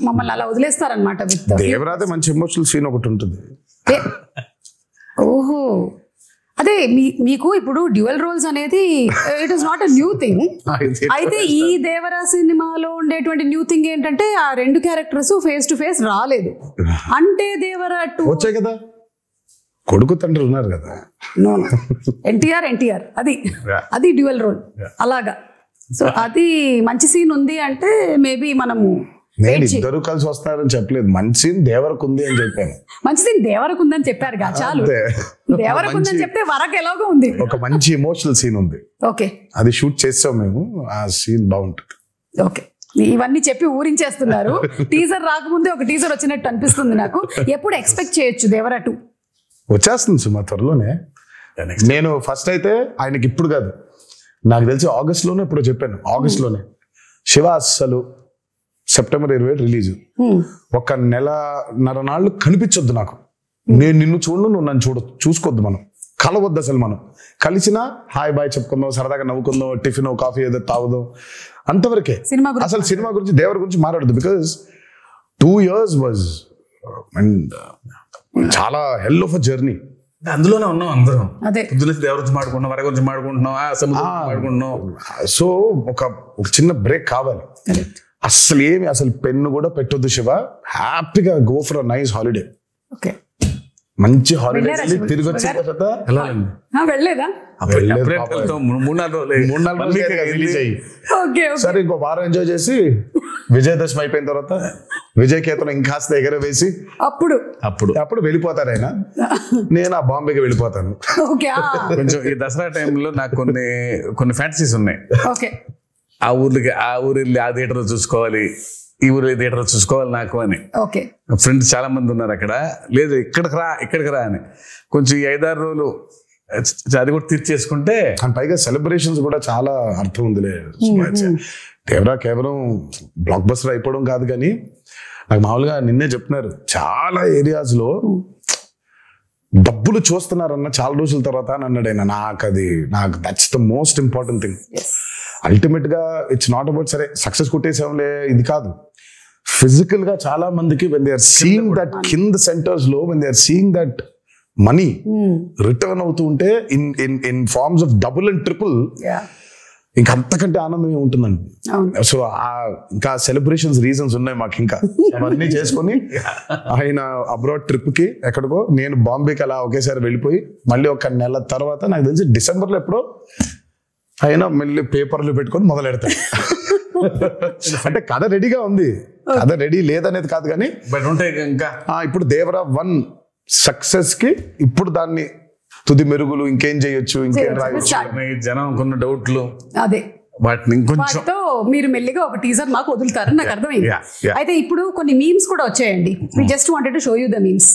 మమ్మల్ని అలా వదిలేస్తారనమాట. దేవరాదే మంచి ఎమోషనల్ సీన్ ఒకటి ఉంటుంది. ఓహో, అదే మీకు ఇప్పుడు డ్యూయల్ రోల్స్ అనేది it is not a new thing. అయితే ఈ దేవరా సినిమాలో ఉండేటువంటి న్యూ థింగ్ ఏంటంటే ఆ 2 క్యారెక్టర్స్ ఫేస్ టు ఫేస్ రాలేదు. అంటే దేవరా 2 వచ్చాయి కదా, కొడుకు తండ్రి ఉన్నారు కదా. ఎన్టీఆర్ అది డ్యూయల్ రోల్ అలాగా. సో అది మంచి సీన్ ఉంది అంటే మేబీ మనము నేను ఇద్దరు కలిసి వస్తారని చెప్పలేదు, మంచి సీన్ దేవరకు ఉంది అని చెప్పాను. మంచి సీన్ దేవరకు ఉందని చెప్పారు కదా, చాలు. దేవరకు ఉందని చెప్తే వరకు ఎలాగో ఉంది, ఒక మంచి ఎమోషనల్ సీన్ ఉంది. ఓకే, అది షూట్ చేస్తాం మేము, ఆ సీన్ బాగుంటుంది. ఓకే, ఇవన్నీ చెప్పి ఊరించేస్తున్నారు. టీజర్ రాకముందే ఒక టీజర్ వచ్చినట్టు అనిపిస్తుంది నాకు. ఎప్పుడు ఎక్స్పెక్ట్ చేయొచ్చు దేవరా 2? వచ్చేస్తుంది సుమా త్వరలోనే. నేను ఫస్ట్ అయితే ఆయనకి ఇప్పుడు కాదు, నాకు తెలిసి ఆగస్ట్లోనే ఇప్పుడు చెప్పాను, ఆగస్ట్లోనే. శివ అస్సలు సెప్టెంబర్ 27 రిలీజ్, ఒక 1.5 నాళ్ళు కనిపించొద్దు నాకు, నేను నిన్ను చూడను, నువ్వు నన్ను చూసుకోవద్దు, మనం కలవద్దు అసలు. మనం కలిసినా హాయ్ బాయ్ చెప్పుకుందాం, సరదాగా నవ్వుకుందాం, టిఫిన్ కాఫీ ఏదో తాగుదాం, అంతవరకే. అసలు సినిమా గురించి దేవర గురించి మాట్లాడదు. బికాస్ 2 years వాజ్ అండ్ చాలా హెల్ ఆఫ్ అ జర్నీ. అందులోనే ఉన్నాం అందరం. పొద్దున్న దేవర గురించి మాట్లాడుకుంటున్నాం, వర గురించి మాట్లాడుకుంటున్నాం, మాట్లాడుకుంటున్నాం. సో ఒక చిన్న బ్రేక్ కావాలి. అసలు పెన్ను కూడా పెట్టొద్దు శివ. హ్యాపీగా go for a nice holiday. మంచి హాలిడే తిరిగి వచ్చిన తర్వాత వెళ్ళలేదా? సరే ఇంకో వారం ఎంజాయ్ చేసి విజయదశమి అయిపోయిన తర్వాత విజయ్ కేతనం ఇంకాస్త ఎగరవేసి అప్పుడు వెళ్ళిపోతారు ఆయన. నేను ఆ బాంబేకి వెళ్ళిపోతాను. కొంచెం ఈ దసరా టైంలో నాకు కొన్ని ఫ్యాంటసీస్ ఉన్నాయి. ఆ ఊరు వెళ్ళి ఆ థియేటర్ చూసుకోవాలి, ఈ ఊరు థియేటర్ చూసుకోవాలి నాకు అని. ఫ్రెండ్స్ చాలా మంది ఉన్నారు అక్కడ. లేదు ఇక్కడికి రా అని. కొంచెం ఈ 5-6 రోజులు అది కూడా తీర్చేసుకుంటే. పైగా సెలబ్రేషన్స్ కూడా చాలా అర్థం ఉందిలే. దేవరా కేవలం బ్లాక్ బస్టర్ అయిపోవడం కాదు, కానీ నాకు మామూలుగా నిన్నే చెప్తున్నారు చాలా ఏరియాస్ లో డబ్బులు చూస్తున్నారన్న చాలా రోజుల తర్వాత అని అన్నాడు ఆయన. నాకు that's the most important thing. Ultimate గా ఇట్స్ నాట్ అబౌట్ సరే సక్సెస్ కొట్టేసాంలే ఇది కాదు. ఫిజికల్ గా చాలా మందికి when they are seeing that కింద సెంటర్స్ లో when they are seeing that money return అవుతూ ఉంటే in forms of double and triple, ఇంకా అంతకంటే ఆనందం ఉంటుందండి. సో ఇంకా సెలబ్రేషన్స్ రీజన్స్ ఉన్నాయి మాకు. ఇంకా అవన్నీ చేసుకొని ఆయన అబ్రాడ్ ట్రిప్ కి ఎక్కడికో, నేను బాంబేకి అలా ఒకేసారి వెళ్ళిపోయి మళ్ళీ 1 నెల తర్వాత నాకు తెలిసి డిసెంబర్లో ఎప్పుడో ఆయన మళ్ళీ పేపర్లు పెట్టుకొని మొదలెడతాడు. అంటే కథ రెడీగా ఉంది, కథ రెడీ లేదనేది కాదు, కానీ ఇంకా ఇప్పుడు దేవరా 1 సక్సెస్ కి ఇప్పుడు దాన్ని తుది మెరుగులు ఇంకేం చేయొచ్చు, ఇంకేం రాయొచ్చు, జనం కొన్న డౌట్లు వాటిని కొంచెం మీరు మెల్లిగా ఒక టీజర్ మాకు వదులుతారని నాకు అర్థమైంది. అయితే ఇప్పుడు కొన్ని మీమ్స్ కూడా వచ్చాయండి. We just wanted to show you the memes.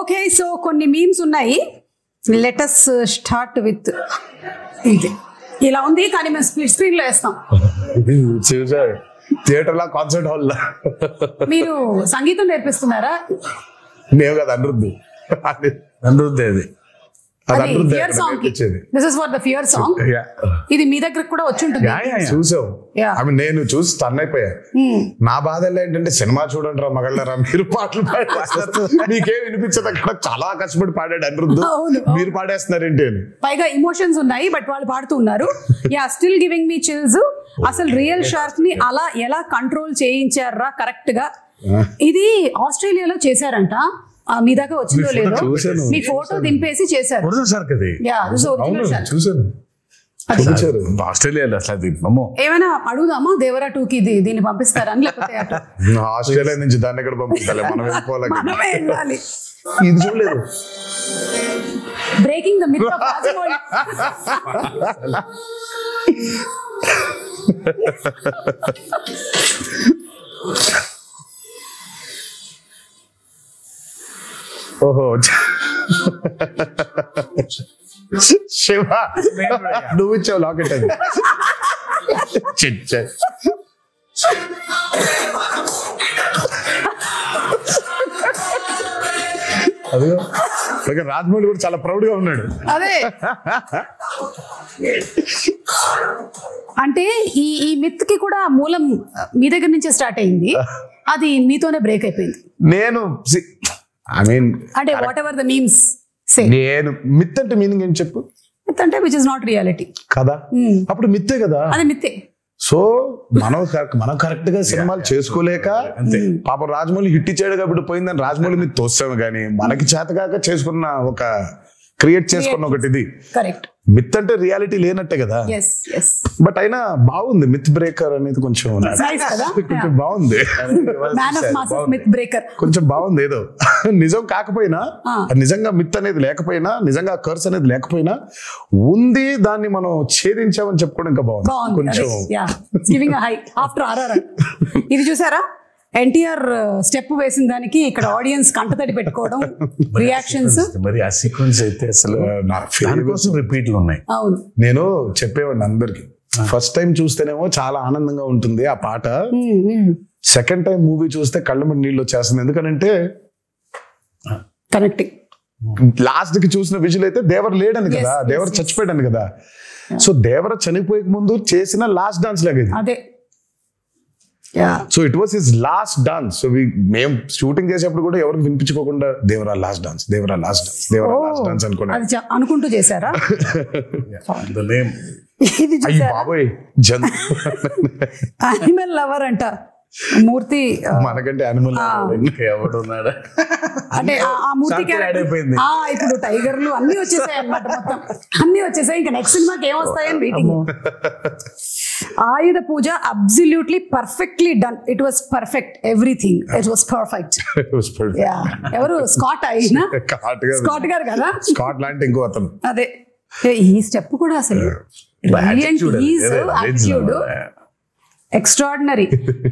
Okay, so కొన్ని మీమ్స్ ఉన్నాయి. లెట్ us స్టార్ట్ విత్ ఇది. ఇలా ఉంది, కానీ మేము స్క్రీన్ లో వేస్తాం. థియేటర్ లా, కాన్సర్ట్ హాల్ లా. మీరు సంగీతం నేర్పిస్తున్నారా? నేను కదా అనిరుద్ధు ఇది మీ దగ్గర కూడా వచ్చి ఉంటుంది. చూసావు, నేను చూసి టర్న్ అయిపోయా. నా బాధల్లో ఏంటంటే సినిమా చూడండి రా మగళ్ళరా, మీరు పాటలు మీకేం వినిపించదు. అక్కడ చాలా కష్టపడి పాడాడు అనిరుద్ధు, మీరు పాడేస్తున్నారేంటి అని. పైగా ఇమోషన్స్ ఉన్నాయి, బట్ వాళ్ళు పాడుతూ ఉన్నారు. Yeah, still giving me chills. అసలు రియల్ షార్క్ ని అలా ఎలా కంట్రోల్ చేయించారా కరెక్ట్ గా? ఇది ఆస్ట్రేలియాలో చేశారంట. మీ దాకా వచ్చిందో లేదో, మీ ఫోటో దింపేసి చేశారు. ఏమైనా అడుగుదామా దేవరా 2కి దీన్ని పంపిస్తారని, లేకపోతే ఆస్ట్రేలియా నుంచి దాన్ని ఎక్కడ పంపిస్తాలే, మనమే వెళ్ళాలి. ఇది చూడలేదు. Breaking the myth of Rajamouli. ఓహో శివ, నువ్వు ఇచ్చావు లాకెట్ అది. అదిగో రాజమౌళి కూడా చాలా ప్రౌడ్ గా ఉన్నాడు. అదే అంటే ఈ మిత్ కి కూడా మూలం మీ దగ్గర నుంచే స్టార్ట్ అయింది. అది మీతోనే బ్రేక్ అయిపోయింది. నేను అంటే వాట్ ఎవర్ ద మీమ్స్ సే, నేను మిత్ అంటే మీనింగ్ ఏం చెప్పు? మిత్ అంటే విచ్ ఇస్ నాట్ రియాలిటీ కదా. అప్పుడు మిత్తే కదా, అది మిత్తే. సో మనం కరెక్ట్ గా సినిమాలు చేసుకోలేక పాప రాజమౌళి హిట్ ఇచ్చాడు కాబట్టి పోయిందని రాజమౌళి మీద తోస్తాము, కానీ మనకి చేతగాక చేసుకున్న ఒక క్రియేట్ చేసుకున్న ఒకటి ఇది. కరెక్ట్. మిత్ అంటే రియాలిటీ లేనట్టే కదా. బట్ అయినా బాగుంది మిత్ బ్రేకర్ అనేది, కొంచెం బాగుంది, కొంచెం బాగుంది. ఏదో నిజం కాకపోయినా, నిజంగా మిత్ అనేది లేకపోయినా, నిజంగా కర్స్ అనేది లేకపోయినా ఉంది, దాన్ని మనం ఛేదించామని చెప్పుకోవడం ఇంకా బాగుంది కొంచెం. ఇది చూసారా, ఎన్టీఆర్ స్టెప్ వేసిన దానికి ఇక్కడ ఆడియన్స్ కంటతడి పెట్టుకోవడం, రియాక్షన్స్. మరి ఆ సీక్వెన్స్ అయితే అసలు దానికోసం రిపీట్లు ఉన్నాయి. అవును, నేను చెప్పేవాడిని అందరికి. ఫస్ట్ టైం చూస్తేనేమో చాలా ఆనందంగా ఉంటుంది ఆ పాట, సెకండ్ టైం మూవీ చూస్తే కళ్ళ మీద నీళ్ళు వచ్చేస్తుంది. ఎందుకంటే కనెక్టింగ్. లాస్ట్ కి చూసిన విజువల్ అయితే దేవర లేడని కదా, దేవర చచ్చిపోయాడని కదా. సో దేవర చనిపోయే ముందు చేసిన లాస్ట్ డాన్స్ లాగా ఇది. అదే. So it was his last dance. So మేము షూటింగ్ చేసేప్పుడు కూడా ఎవరికి వినిపించుకోకుండా Devara last dance, Devara last dance, Devara last dance అనుకుంటూ చేశారా? ఇది బాబోయ్ యానిమల్ లవర్ అంట మూర్తి. మనకంటే యానిమల్ ఎవడున్నాడా అంటే ఆ మూర్తి ఇప్పుడు టైగర్లు అన్ని వచ్చేసాయి అన్నమాట, మొత్తం అన్ని వచ్చేసాయి. ఇంకా నెక్స్ట్ సినిమాకి ఏమొస్తాయని waiting. Ayudha Puja absolutely perfectly done. It was perfect, everything it was perfect. ఎవరు స్కాట్ అయినా స్కాట్ గారు కదా, స్కాట్ లాంటి ఇంకో అతను. అదే ఈ స్టెప్ కూడా అసలు ఎక్స్ట్రాడినరీ.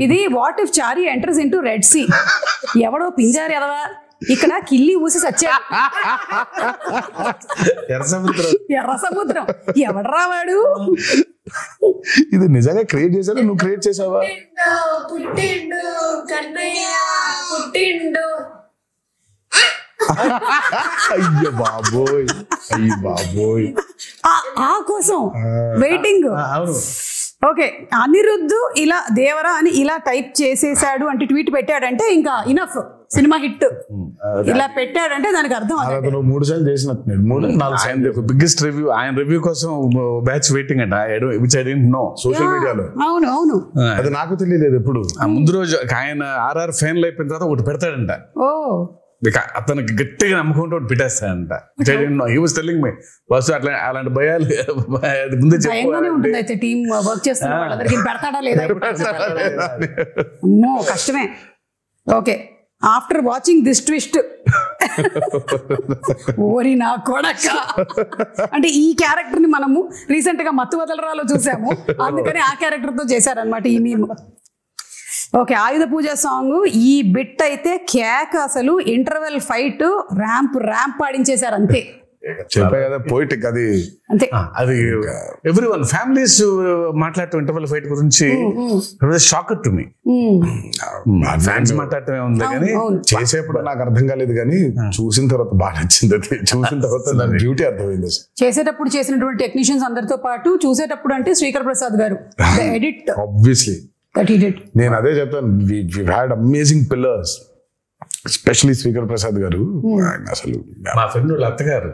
ఇది what if Chari enters into red sea. ఎవడో పింజారు ఎదవా ఇక్కడ కిల్లి ఊసి సచ్చాడు. ఎర్ర సముద్రం ఎవడరా వాడు? ఇది నిజంగా క్రియేట్ చేశారా, నువ్వు క్రియేట్ చేసావా? పుట్టిండు కన్నయ్య పుట్టిండు. అయ్యో బాబోయ్, అయ్యో బాబోయ్, ఆ కోసం వెయిటింగ్. ఓకే, అనిరుద్ధు ఇలా దేవరా అని ఇలా టైప్ చేసేసాడు అంటే ట్వీట్ పెట్టాడంటే ఇంకా ఇనఫ్, సినిమా హిట్. ఇలా పెట్టాడంటే దానికి అర్థం అతను 3 సార్లు చేసినట్టున్నాడు, 3-4 సార్లు. బిగ్గెస్ట్ రివ్యూ, ఆయన రివ్యూ కోసం బ్యాచ్ వెయిటింగ్ అంట. Which I don't know. Social మీడియాలో. అవును అవును, అది నాకు తెలియలేదు ఎప్పుడు. ముందు రోజు ఆయన RR ఫైనల్ అయిపోయిన తర్వాత ఒకటి పెడతాడంట. ఓ అతనికి గట్టిగా నమ్ముకుంటూ ఒకటి పెట్టేస్తాడంట. హీ వాస్ టెల్లింగ్ మీ బస్ అట్లా అలాంటి భయాలు ముందే భయంగానే ఉంటుంది. అయితే టీమ్ వర్క్ చేస్తున్న వాళ్ళందరికీ పెడతాడా లేదా? కష్టమే. Okay, after watching this twist, ఓరి నా కొడక, అంటే ఈ క్యారెక్టర్ ని మనము రీసెంట్ గా మత్తు వదలరాలో చూసాము, అందుకని ఆ క్యారెక్టర్ తో చేశారనమాట ఈ మీమ్. ఓకే, ఆయుధ పూజ సాంగ్ ఈ బిట్ అయితే కేక్, అసలు ఇంటర్వెల్ ఫైట్ ర్యాంప్ పాడించేశారు అంతే. చెప్పా కదా పోయిటిక్ అది అంతే. అది ఎవ్రీవన్ ఫ్యామిలీస్ మాట్లాడుతూ ఇంటర్వెల్ ఫైట్ గురించి షాకర్ టు మీ. ఫ్యాన్స్ మాట్లాడటమే ఉంది కానీ చేసేప్పుడు నాకు అర్థం కాలేదు, కానీ చూసిన తర్వాత బాగా నచ్చింది. చూసిన తర్వాత నా డ్యూటీ అర్థమైంది. చేసేటప్పుడు చేసినటువంటి టెక్నీషియన్స్ అందరితో పాటు చూసేటప్పుడు అంటే శ్రీకర్ ప్రసాద్ గారు ఎడిట్ ఆబ్వియస్లీ. నేను అదే చెప్తాను, we had amazing pillars, especially Srikar Prasad గారు. అసలు మా ఫ్రెండ్ వాళ్ళ అత్తగారు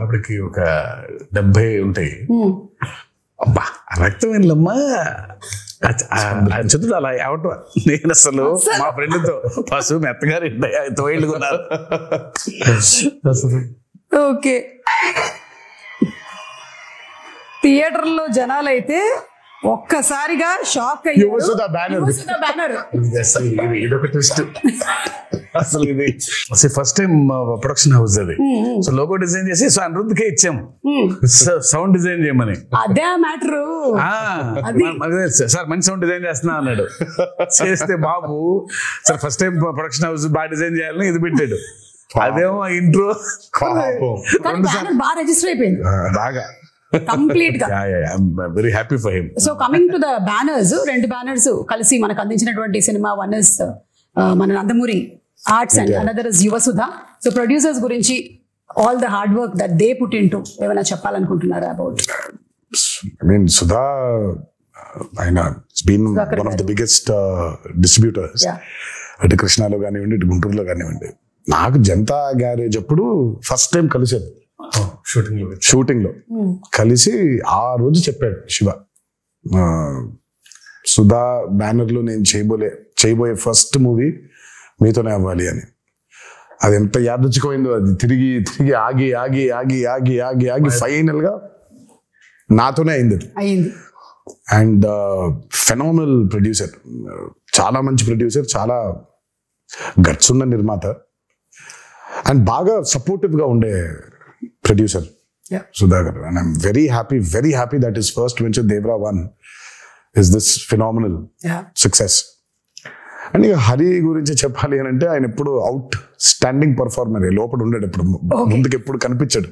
అప్పటికి ఒక 70 ఉంటాయి. అబ్బా రక్తం ఏంలమ్మా చదువు అలా అవటం. నేను అసలు మా ఫ్రెండ్తో పశువు మీ అత్తగారు 5 ఏళ్ళు ఉన్నారు. ఓకే, థియేటర్లో జనాలైతే ఒక్కసారిగా షాక్ బ్యానర్. ఇదొక ట్విస్ట్ అసలు. ఇది ఫస్ట్ టైం ప్రొడక్షన్ హౌస్ అది. సో లోగో డిజైన్ చేసి సో అనిరుద్ధ్కే ఇచ్చాము సౌండ్ డిజైన్ చేయమని. అదే మ్యాటర్. సార్ మంచి సౌండ్ డిజైన్ చేస్తున్నా అన్నాడు. చేస్తే బాబు sir first time production house బాగా డిజైన్ చేయాలని ఇది పెట్టాడు. అదేమో ఇంట్రో బాగా రిజిస్టర్ అయిపోయింది బాగా కంప్లీట్ గా. Very happy for him. So coming to the banners, 2 banners కలిసి మనకు అందించినటువంటి సినిమా. వన్ ఇస్ మన Nandamuri arts and another is Yuvasudha. So producers గురించి all the hard work that they put into ఏమైనా చెప్పాలనుకుంటున్నారా అబౌట్? ఐ మీన్ సుధా, ఆయన been one of the biggest distributors. అటు కృష్ణాలో కానివ్వండి, ఇటు గుంటూరులో కానివ్వండి. నాకు జనతా గ్యారేజ్ అప్పుడు ఫస్ట్ టైం కలిసేది షూటింగ్ లో కలిసి ఆ రోజు చెప్పాడు శివ, సుధా బ్యానర్ లో నేను చేయబోయే ఫస్ట్ మూవీ మీతోనే అవ్వాలి అని. అది ఎంత యాదృచ్ఛికమైందో. అది తిరిగి ఆగి ఫైనల్ గా నాతోనే అయింది. అండ్ ఫెనామినల్ ప్రొడ్యూసర్, చాలా మంచి ప్రొడ్యూసర్, చాలా గట్స్ ఉన్న నిర్మాత, అండ్ బాగా సపోర్టివ్ గా ఉండే producer Sudhakar. And I'm very happy that his first venture Devara 1 is this phenomenal success. And ఇక హరి గురించి చెప్పాలి అని అంటే ఆయన ఎప్పుడు అవుట్ స్టాండింగ్ పర్ఫార్మర్, లోపల ఉండేది ఎప్పుడు, ముందుకు ఎప్పుడు కనిపించాడు.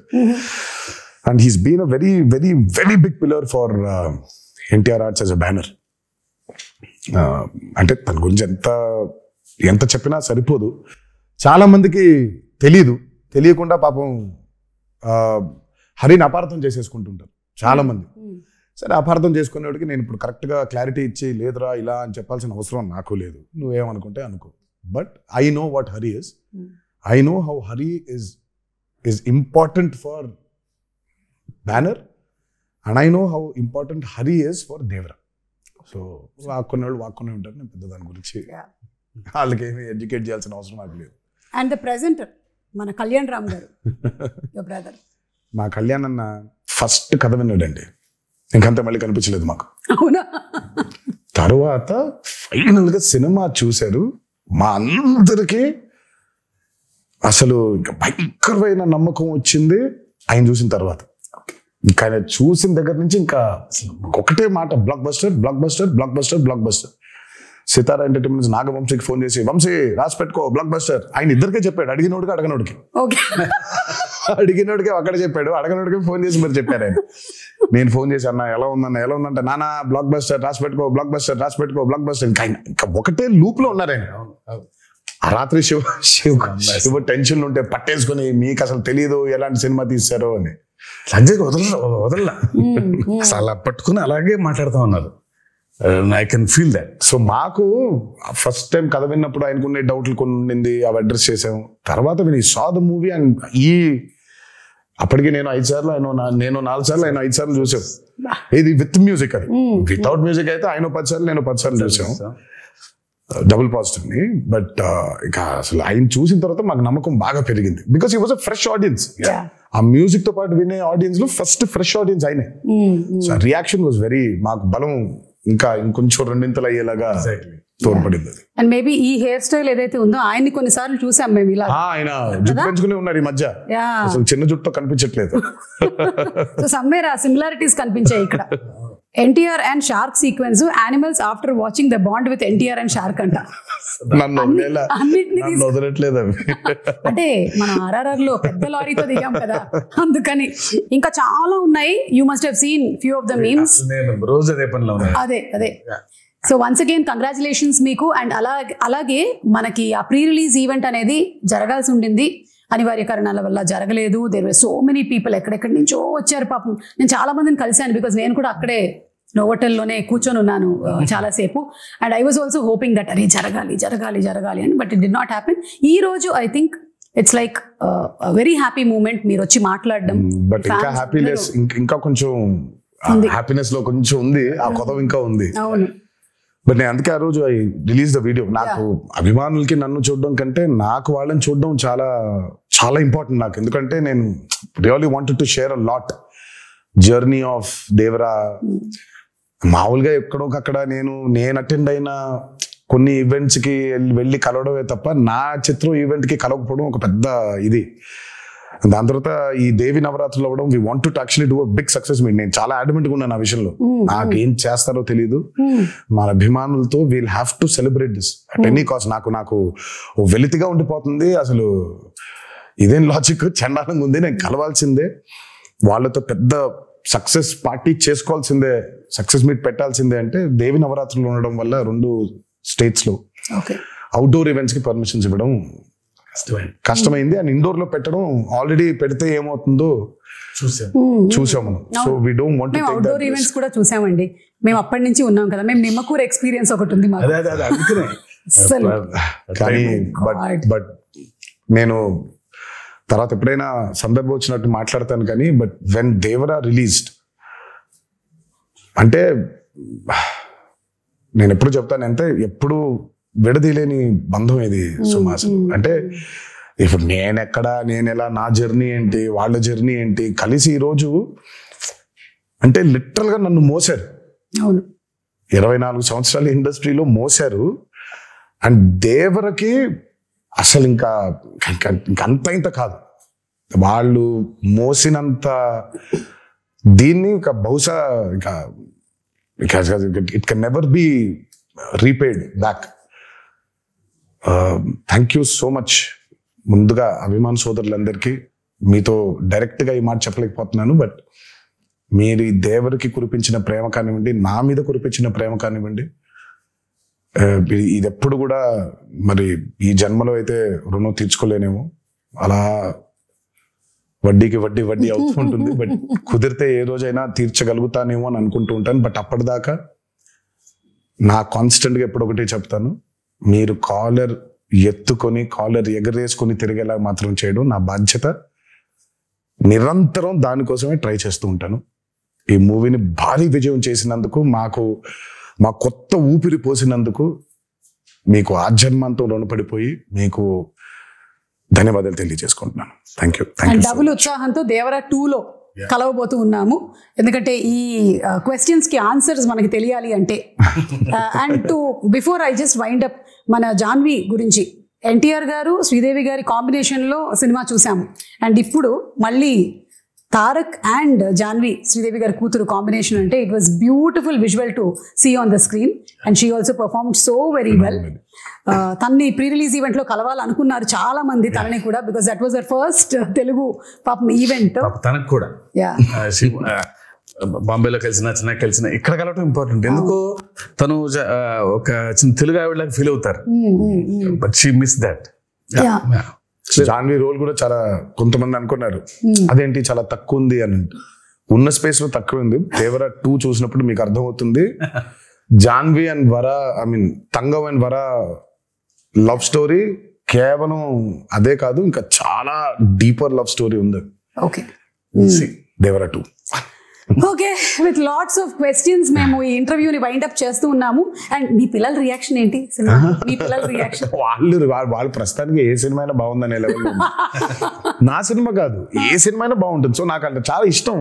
And he's been a very big pillar for NTR arts as a banner. అంటే తన గురించి ఎంత చెప్పినా సరిపోదు. చాలా మందికి తెలియకుండా పాపం హరిని అపార్థం చేసేసుకుంటుంటారు చాలా మంది. సరే అపార్థం చేసుకునేవాడికి నేను ఇప్పుడు కరెక్ట్గా క్లారిటీ ఇచ్చి లేదురా ఇలా అని చెప్పాల్సిన అవసరం నాకు లేదు, నువ్వేమనుకుంటే అనుకో. But I know what Hari is, I know how Hari is important for Banner and I know how important Hari is for Devara. So వాక్కునే ఉంటారు, నేను పెద్ద దాని గురించి వాళ్ళకి ఏమి ఎడ్యుకేట్ చేయాల్సిన అవసరం నాకు లేదు. అండ్ ద ప్రెజెంటర్ మన కళ్యాణ్ రామ్ గారు, యువర్ బ్రదర్. మా కళ్యాణ్ అన్న ఫస్ట్ కథ విన్నాడండి, ఇంకంతా మళ్ళీ కనిపించలేదు మాకు. అవునా? తర్వాత ఫైనల్ గా సినిమా చూశారు, మా అందరికీ అసలు ఇంకా భయంకరమైన నమ్మకం వచ్చింది ఆయన చూసిన తర్వాత. ఇంకా ఆయన చూసిన దగ్గర నుంచి ఇంకా ఒకటే మాట, blockbuster blockbuster blockbuster blockbuster. Sithara entertainments నాగవంశీకి ఫోన్ చేసి వంశీ రాసి పెట్టుకో బ్లాక్ బస్టర్, ఆయన ఇద్దరికే చెప్పాడు, అడిగినోడికి అడగనోడికి. అడిగినోడికి అక్కడ చెప్పాడు, అడగనోడికి ఫోన్ చేసి మరి చెప్పారు ఆయన. నేను ఫోన్ చేసి అన్న ఎలా ఉందంటే నానా బ్లాక్ బస్టర్ రాసి పెట్టుకో బ్లాక్ బస్టర్ రాసి పెట్టుకో బ్లాక్ బస్టర్. ఇంకా ఒకటే లూప్ లో ఉన్నారు ఆయన. ఆ రాత్రి శివ టెన్షన్ ఉంటే పట్టేసుకుని మీకు అసలు తెలియదు ఎలాంటి సినిమా తీశారో అని. సంజయ్ వదల అసలు అలా పట్టుకుని అలాగే మాట్లాడుతూ ఉన్నారు. I can feel that. So మాకు ఫస్ట్ టైం కథ విన్నప్పుడు ఆయనకున్న డౌట్లు కొన్ని ఉండింది, అవి అడ్రస్ చేసాము. తర్వాత సా ద మూవీ అండ్ అప్పటికి నేను 5 సార్లు నేను 4 సార్లు ఆయన 5 సార్లు చూసాం. ఇది విత్ మ్యూజిక్, అది వితౌట్ మ్యూజిక్ అయితే ఆయన 10 సార్లు నేను 10 సార్లు చూసాం, డబుల్ పాజిటివ్ ని. బట్ ఇక అసలు ఆయన చూసిన తర్వాత మాకు నమ్మకం బాగా పెరిగింది, because he was a fresh audience. ఆ మ్యూజిక్ తో పాటు వినే ఆడియన్స్ లో ఫస్ట్ ఫ్రెష్ ఆడియన్స్ ఆయనే. సో రియాక్షన్ వాజ్ వెరీ, మాకు బలం ఇంకా ఇంకొంచెం రెండింతలు అయ్యేలాగా తోడ్పడింది. అండ్ మేబీ ఈ హెయిర్ స్టైల్ ఏదైతే ఉందో ఆయన్ని కొన్నిసార్లు చూసాం మేము ఇలా. ఆయన జుట్టు పెంచుకునే ఉన్నారు ఈ మధ్య, అసలు చిన్న జుట్టు కనిపించట్లేదు. సో సమ్వేర్ ఆ సిమిలారిటీస్ కనిపించాయి ఇక్కడ. NTR and shark sequence, animals after watching the bond with NTR and shark అంట. వదలట్లేదు అవి. అంటే మనం RRR లో పెద్ద లారీతో దిగాం కదా, అందుకని. ఇంకా చాలా ఉన్నాయి, you must have seen few of the memes. రోజు అదే పనిలో అదే. సో వన్స్ అగైన్ కంగ్రాచులేషన్స్ మీకు. అండ్ అలాగే మనకి ఆ ప్రీ రిలీజ్ ఈవెంట్ అనేది జరగాల్సి ఉండింది, అనివార్య కారణాల వల్ల జరగలేదు. There were so many people, ఎక్కడెక్కడి నుంచో వచ్చారు పాపం. నేను చాలా మందిని కలిశాను, బికాస్ నేను కూడా అక్కడే నోవోటెల్లోనే కూర్చొని ఉన్నాను చాలాసేపు. And I was also hoping that అరే జరగాలి అని, but it did not happen. ఈ రోజు I think it's like very happy moment, మీరు వచ్చి మాట్లాడడం. బట్ ఇంకా హ్యాపీనెస్, ఇంకా కొంచెం హ్యాపీనెస్ లో కొంచెం ఉంది, ఆ కొత్త ఇంకా ఉంది. అవును. బట్ నేను అందుకే ఆ రోజు ఐ రిలీజ్ ద వీడియో. నాకు అభిమానులకి నన్ను చూడడం కంటే నాకు వాళ్ళని చూడడం చాలా చాలా ఇంపార్టెంట్ నాకు. ఎందుకంటే నేను really wanted to share a lot journey of Devara. మామూలుగా ఎక్కడోకక్కడ నేను అటెండ్ అయిన కొన్ని ఈవెంట్స్ కి వెళ్ళి కలవడమే తప్ప నా చిత్రం ఈవెంట్ కి కలవకపోవడం ఒక పెద్ద ఇది. దాని తర్వాత ఈ దేవి నవరాత్రులు అవ్వడం, we want to actually do a big success meet. నేను చాలా అడ్మెంట్ గా ఉన్నాను ఆ విషయంలో, నాకేం చేస్తారో తెలియదు. మన అభిమానులతో we'll have to celebrate this at any cost. నాకు వెలితిగా ఉండిపోతుంది అసలు, ఇదేం లాజిక్, చండాలంగా ఉంది. నేను కలవాల్సిందే, వాళ్ళతో పెద్ద సక్సెస్ పార్టీ చేసుకోవాల్సిందే, సక్సెస్ మీట్ పెట్టాల్సిందే. అంటే దేవి నవరాత్రులు ఉండడం వల్ల 2 స్టేట్స్ లో అవుట్డోర్ ఈవెంట్స్ కి పర్మిషన్స్ ఇవ్వడం కష్టమైంది. అండ్ ఇండోర్ లో పెట్టడం, ఆల్రెడీ పెడితే ఏమవుతుందో చూసాం మనం. So we don't want to take that. Outdoor events కూడా చూసామండి మేము, అప్పటి నుంచి ఉన్నాం కదా. మేము నిమ్మకూరు ఎక్స్పీరియన్స్ ఒకటి ఉంది మాకు. కానీ బట్ నేను తర్వాత ఎప్పుడైనా సందర్భం వచ్చినట్టు మాట్లాడతాను కానీ, బట్ వెన్ దేవరా రిలీజ్డ్ అంటే నేను ఎప్పుడు చెప్తానంటే, ఎప్పుడు విడదీలేని బంధం ఇది సుమాసలు. అంటే ఇప్పుడు నేను ఎలా, నా జర్నీ ఏంటి, వాళ్ళ జర్నీ ఏంటి, కలిసి ఈరోజు అంటే లిటరల్ గా నన్ను మోసారు. 24 సంవత్సరాల ఇండస్ట్రీలో మోసారు. అండ్ దేవరకి అసలు ఇంకా అంత ఇంత కాదు, వాళ్ళు మోసినంత దీన్ని ఇంకా బహుశా ఇంకా it can never be repaid back. Thank you so much. ముందుగా అభిమాన సోదరులందరికీ మీతో డైరెక్ట్గా ఈ మాట చెప్పలేకపోతున్నాను, బట్ మీరు ఈ దేవరికి కురిపించిన ప్రేమ కానివ్వండి, నా మీద కురిపించిన ప్రేమ కానివ్వండి, ఇది ఎప్పుడు కూడా మరి ఈ జన్మలో అయితే రుణం తీర్చుకోలేనేమో. అలా వడ్డీకి వడ్డీ అవుతూ ఉంటుంది. బట్ కుదిరితే ఏ రోజైనా తీర్చగలుగుతానేమో అని అనుకుంటూ ఉంటాను. బట్ అప్పటిదాకా నా కాన్స్టెంట్గా ఎప్పుడు ఒకటి చెప్తాను, మీరు కాలర్ ఎత్తుకొని కాలర్ ఎగరేసుకొని తిరిగేలా మాత్రం చేయడం నా బాధ్యత. నిరంతరం దానికోసమే ట్రై చేస్తూ ఉంటాను. ఈ మూవీని భారీ విజయం చేసినందుకు, మా కొత్త ఊపిరి పోసినందుకు మీకు ఆజన్మంతో రుణపడిపోయి మీకు ధన్యవాదాలు తెలియజేసుకుంటున్నాను. Thank you. డబుల్ ఉత్సాహంతో దేవరా 2లో కలవబోతూ ఉన్నాము. ఎందుకంటే ఈ క్వశ్చన్స్ కి ఆన్సర్స్ మనకి తెలియాలి అంటే. And to before I just wind up, మన జాన్వి గురించి ఎన్టీఆర్ గారు శ్రీదేవి గారి కాంబినేషన్లో సినిమా చూసాము. అండ్ ఇప్పుడు మళ్ళీ తారక్ అండ్ జాన్వి, శ్రీదేవి గారి కూతురు కాంబినేషన్ అంటే it was beautiful visual to see on the screen. And she also performed so very well. తన్ని ప్రీ రిలీజ్ ఈవెంట్ లో కలవాలనుకున్నారు చాలా మంది తనని కూడా, because that was their first Telugu పాపం ఈవెంట్. తనకు కూడా బాంబేలో కలిసిన ఇక్కడ కలవటం ఇంపార్టెంట్. ఎందుకో తను ఒక చిన్న తెలుగు ఆవిడలాగా ఫీల్ అవుతారు. But she miss that. Janhvi role కూడా చాలా, కొంతమంది అనుకున్నారు అదేంటి చాలా తక్కువ ఉంది అని. ఉన్న స్పేస్ లో తక్కువ ఉంది. దేవరా 2 చూసినప్పుడు మీకు అర్థమవుతుంది. జాన్వి అండ్ వర, తంగవ్ అండ్ వర లవ్ స్టోరీ కేవలం అదే కాదు, ఇంకా చాలా డీపర్ లవ్ స్టోరీ ఉంది. Okay, Devara 2. Okay, with lots of questions మేము ఈ ఇంటర్వ్యూని వైండ్ అప్ చేస్తూ ఉన్నాము. అండ్ మీ పిల్లల రియాక్షన్ ఏంటి? మీ పిల్లల రియాక్షన్? వాళ్ళు ప్రస్తుతానికి ఏ సినిమా అయినా బాగుందనే లెవెల్లో. నా సినిమా కాదు, ఏ సినిమా అయినా బాగుంటుంది. సో నాకు అంటే చాలా ఇష్టం.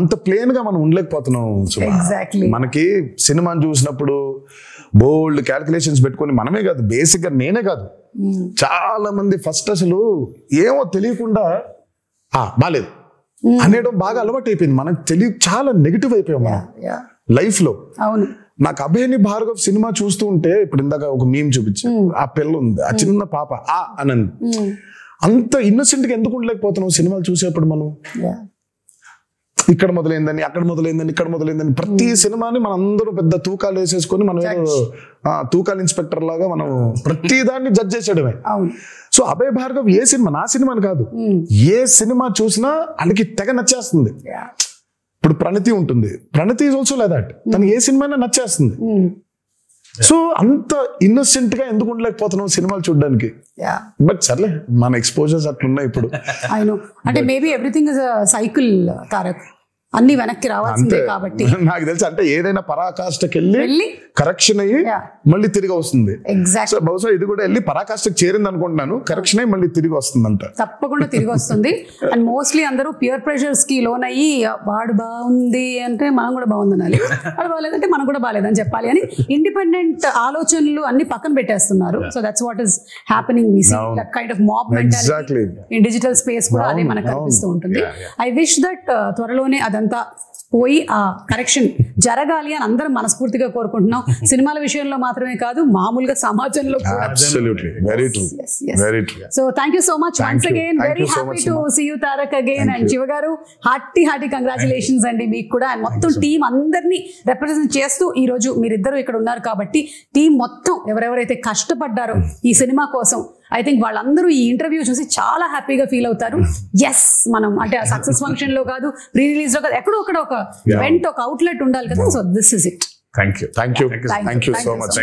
అంత ప్లేన్ గా మనం ఉండలేకపోతున్నాం. మనకి సినిమాని చూసినప్పుడు బోల్డ్ క్యాల్కులేషన్స్ పెట్టుకొని, మనమే కాదు బేసిక్ గా నేనే కాదు, చాలా మంది ఫస్ట్ అసలు ఏమో తెలియకుండా బాలేదు అనేయడం బాగా అలవాటు అయిపోయింది. మనకు చాలా నెగిటివ్ అయిపోయాం మనం లైఫ్ లో. నాకు అభయని భార్గవ్ సినిమా చూస్తూ ఉంటే, ఇప్పుడు ఇందాక ఒక మీమ్ చూపించా, ఆ పిల్ల ఉంది, ఆ చిన్న పాప అనంది. అంత ఇన్నోసెంట్ గా ఎందుకు ఉండలేకపోతున్నాం సినిమాలు చూసేప్పుడు? మనం ఇక్కడ మొదలైందని, అక్కడ మొదలైందని, ఇక్కడ మొదలైందని, ప్రతి సినిమాని మనం అందరూ పెద్ద తూకాలు వేసేసుకొని మనం తూకాలు ఇన్స్పెక్టర్ లాగా మనం ప్రతి దాన్ని జడ్జ్ చేసేయడమే. సో అభయ్ భార్గవ్ ఏ సినిమా, నా సినిమాని కాదు, ఏ సినిమా చూసినా వాళ్ళకి తెగ నచ్చేస్తుంది. ఇప్పుడు ప్రణతి ఉంటుంది, ప్రణతి ఈజ్ ఆల్సో లైక్ దట్. తనకి ఏ సినిమా అయినా నచ్చేస్తుంది. సో అంత ఇన్నోసెంట్ గా ఎందుకు ఉండలేకపోతున్నాం సినిమాలు చూడడానికి? బట్ సర్లే, మన ఎక్స్పోజర్స్ అట్లున్నాయి ఇప్పుడు. అంటే maybe everything is a cycle Tarak, అన్ని వెనక్కి రావాల్సిందే కాబట్టి. నాకు తెలుసు, అంటే ఏదైనా పరాకాష్ఠకి వెళ్ళి కరెక్షన్ అయ్యి మళ్ళీ తిరిగి వస్తుంది. ఎగ్జాక్ట్. బహుశా ఇది కూడా వెళ్ళి పరాకాష్ఠకి చేరింది అనుకుంటున్నాను. కరెక్షన్ అయ్యి మళ్ళీ తిరిగి వస్తుంది అంట. తప్పకుండా తిరిగి వస్తుంది. అండ్ మోస్ట్లీ అందరూ పియర్ ప్రెషర్స్ కి లోన్ అయ్యి, వాడు బాగుంది అంటే మనం కూడా బాగుంది అనాలి, వాడు బాగాలేదంటే మనం కూడా బాగాలేదని చెప్పాలి అని ఇండిపెండెంట్ ఆలోచనలు అన్ని పక్కన పెట్టేస్తున్నారు. So that's what is happening. We see that kind of mob mentality in digital space కూడా అదే మనకు కనిపిస్తూ ఉంటుంది. ఐ విష్ దట్ త్వరలోనే అదంతా పోయి ఆ కరెక్షన్ జరగాలి అని అందరం మనస్ఫూర్తిగా కోరుకుంటున్నాం. సినిమాల విషయంలో మాత్రమే కాదు, మామూలుగా సమాజంలో కూడా. So thank you so much once again. Very happy to see you Tarak again. And Shiva గారు, హార్టీ కంగ్రాచులేషన్స్ అండి మీకు కూడా. అండ్ మొత్తం టీం అందరినీ రిప్రజెంట్ చేస్తూ ఈ రోజు మీరిద్దరు ఇక్కడ ఉన్నారు కాబట్టి, టీం మొత్తం ఎవరెవరైతే కష్టపడ్డారో ఈ సినిమా కోసం, ఐ థింక్ వాళ్ళందరూ ఈ ఇంటర్వ్యూ చూసి చాలా హ్యాపీగా ఫీల్ అవుతారు. ఎస్, మనం అంటే ఆ సక్సెస్ ఫంక్షన్ లో కాదు, ప్రీ రిలీజ్ లో కాదు, ఎక్కడో ఒకటి ఒక ఈవెంట్, ఒక అవుట్లెట్ ఉండాలి కదా. So this is it. Thank you so much.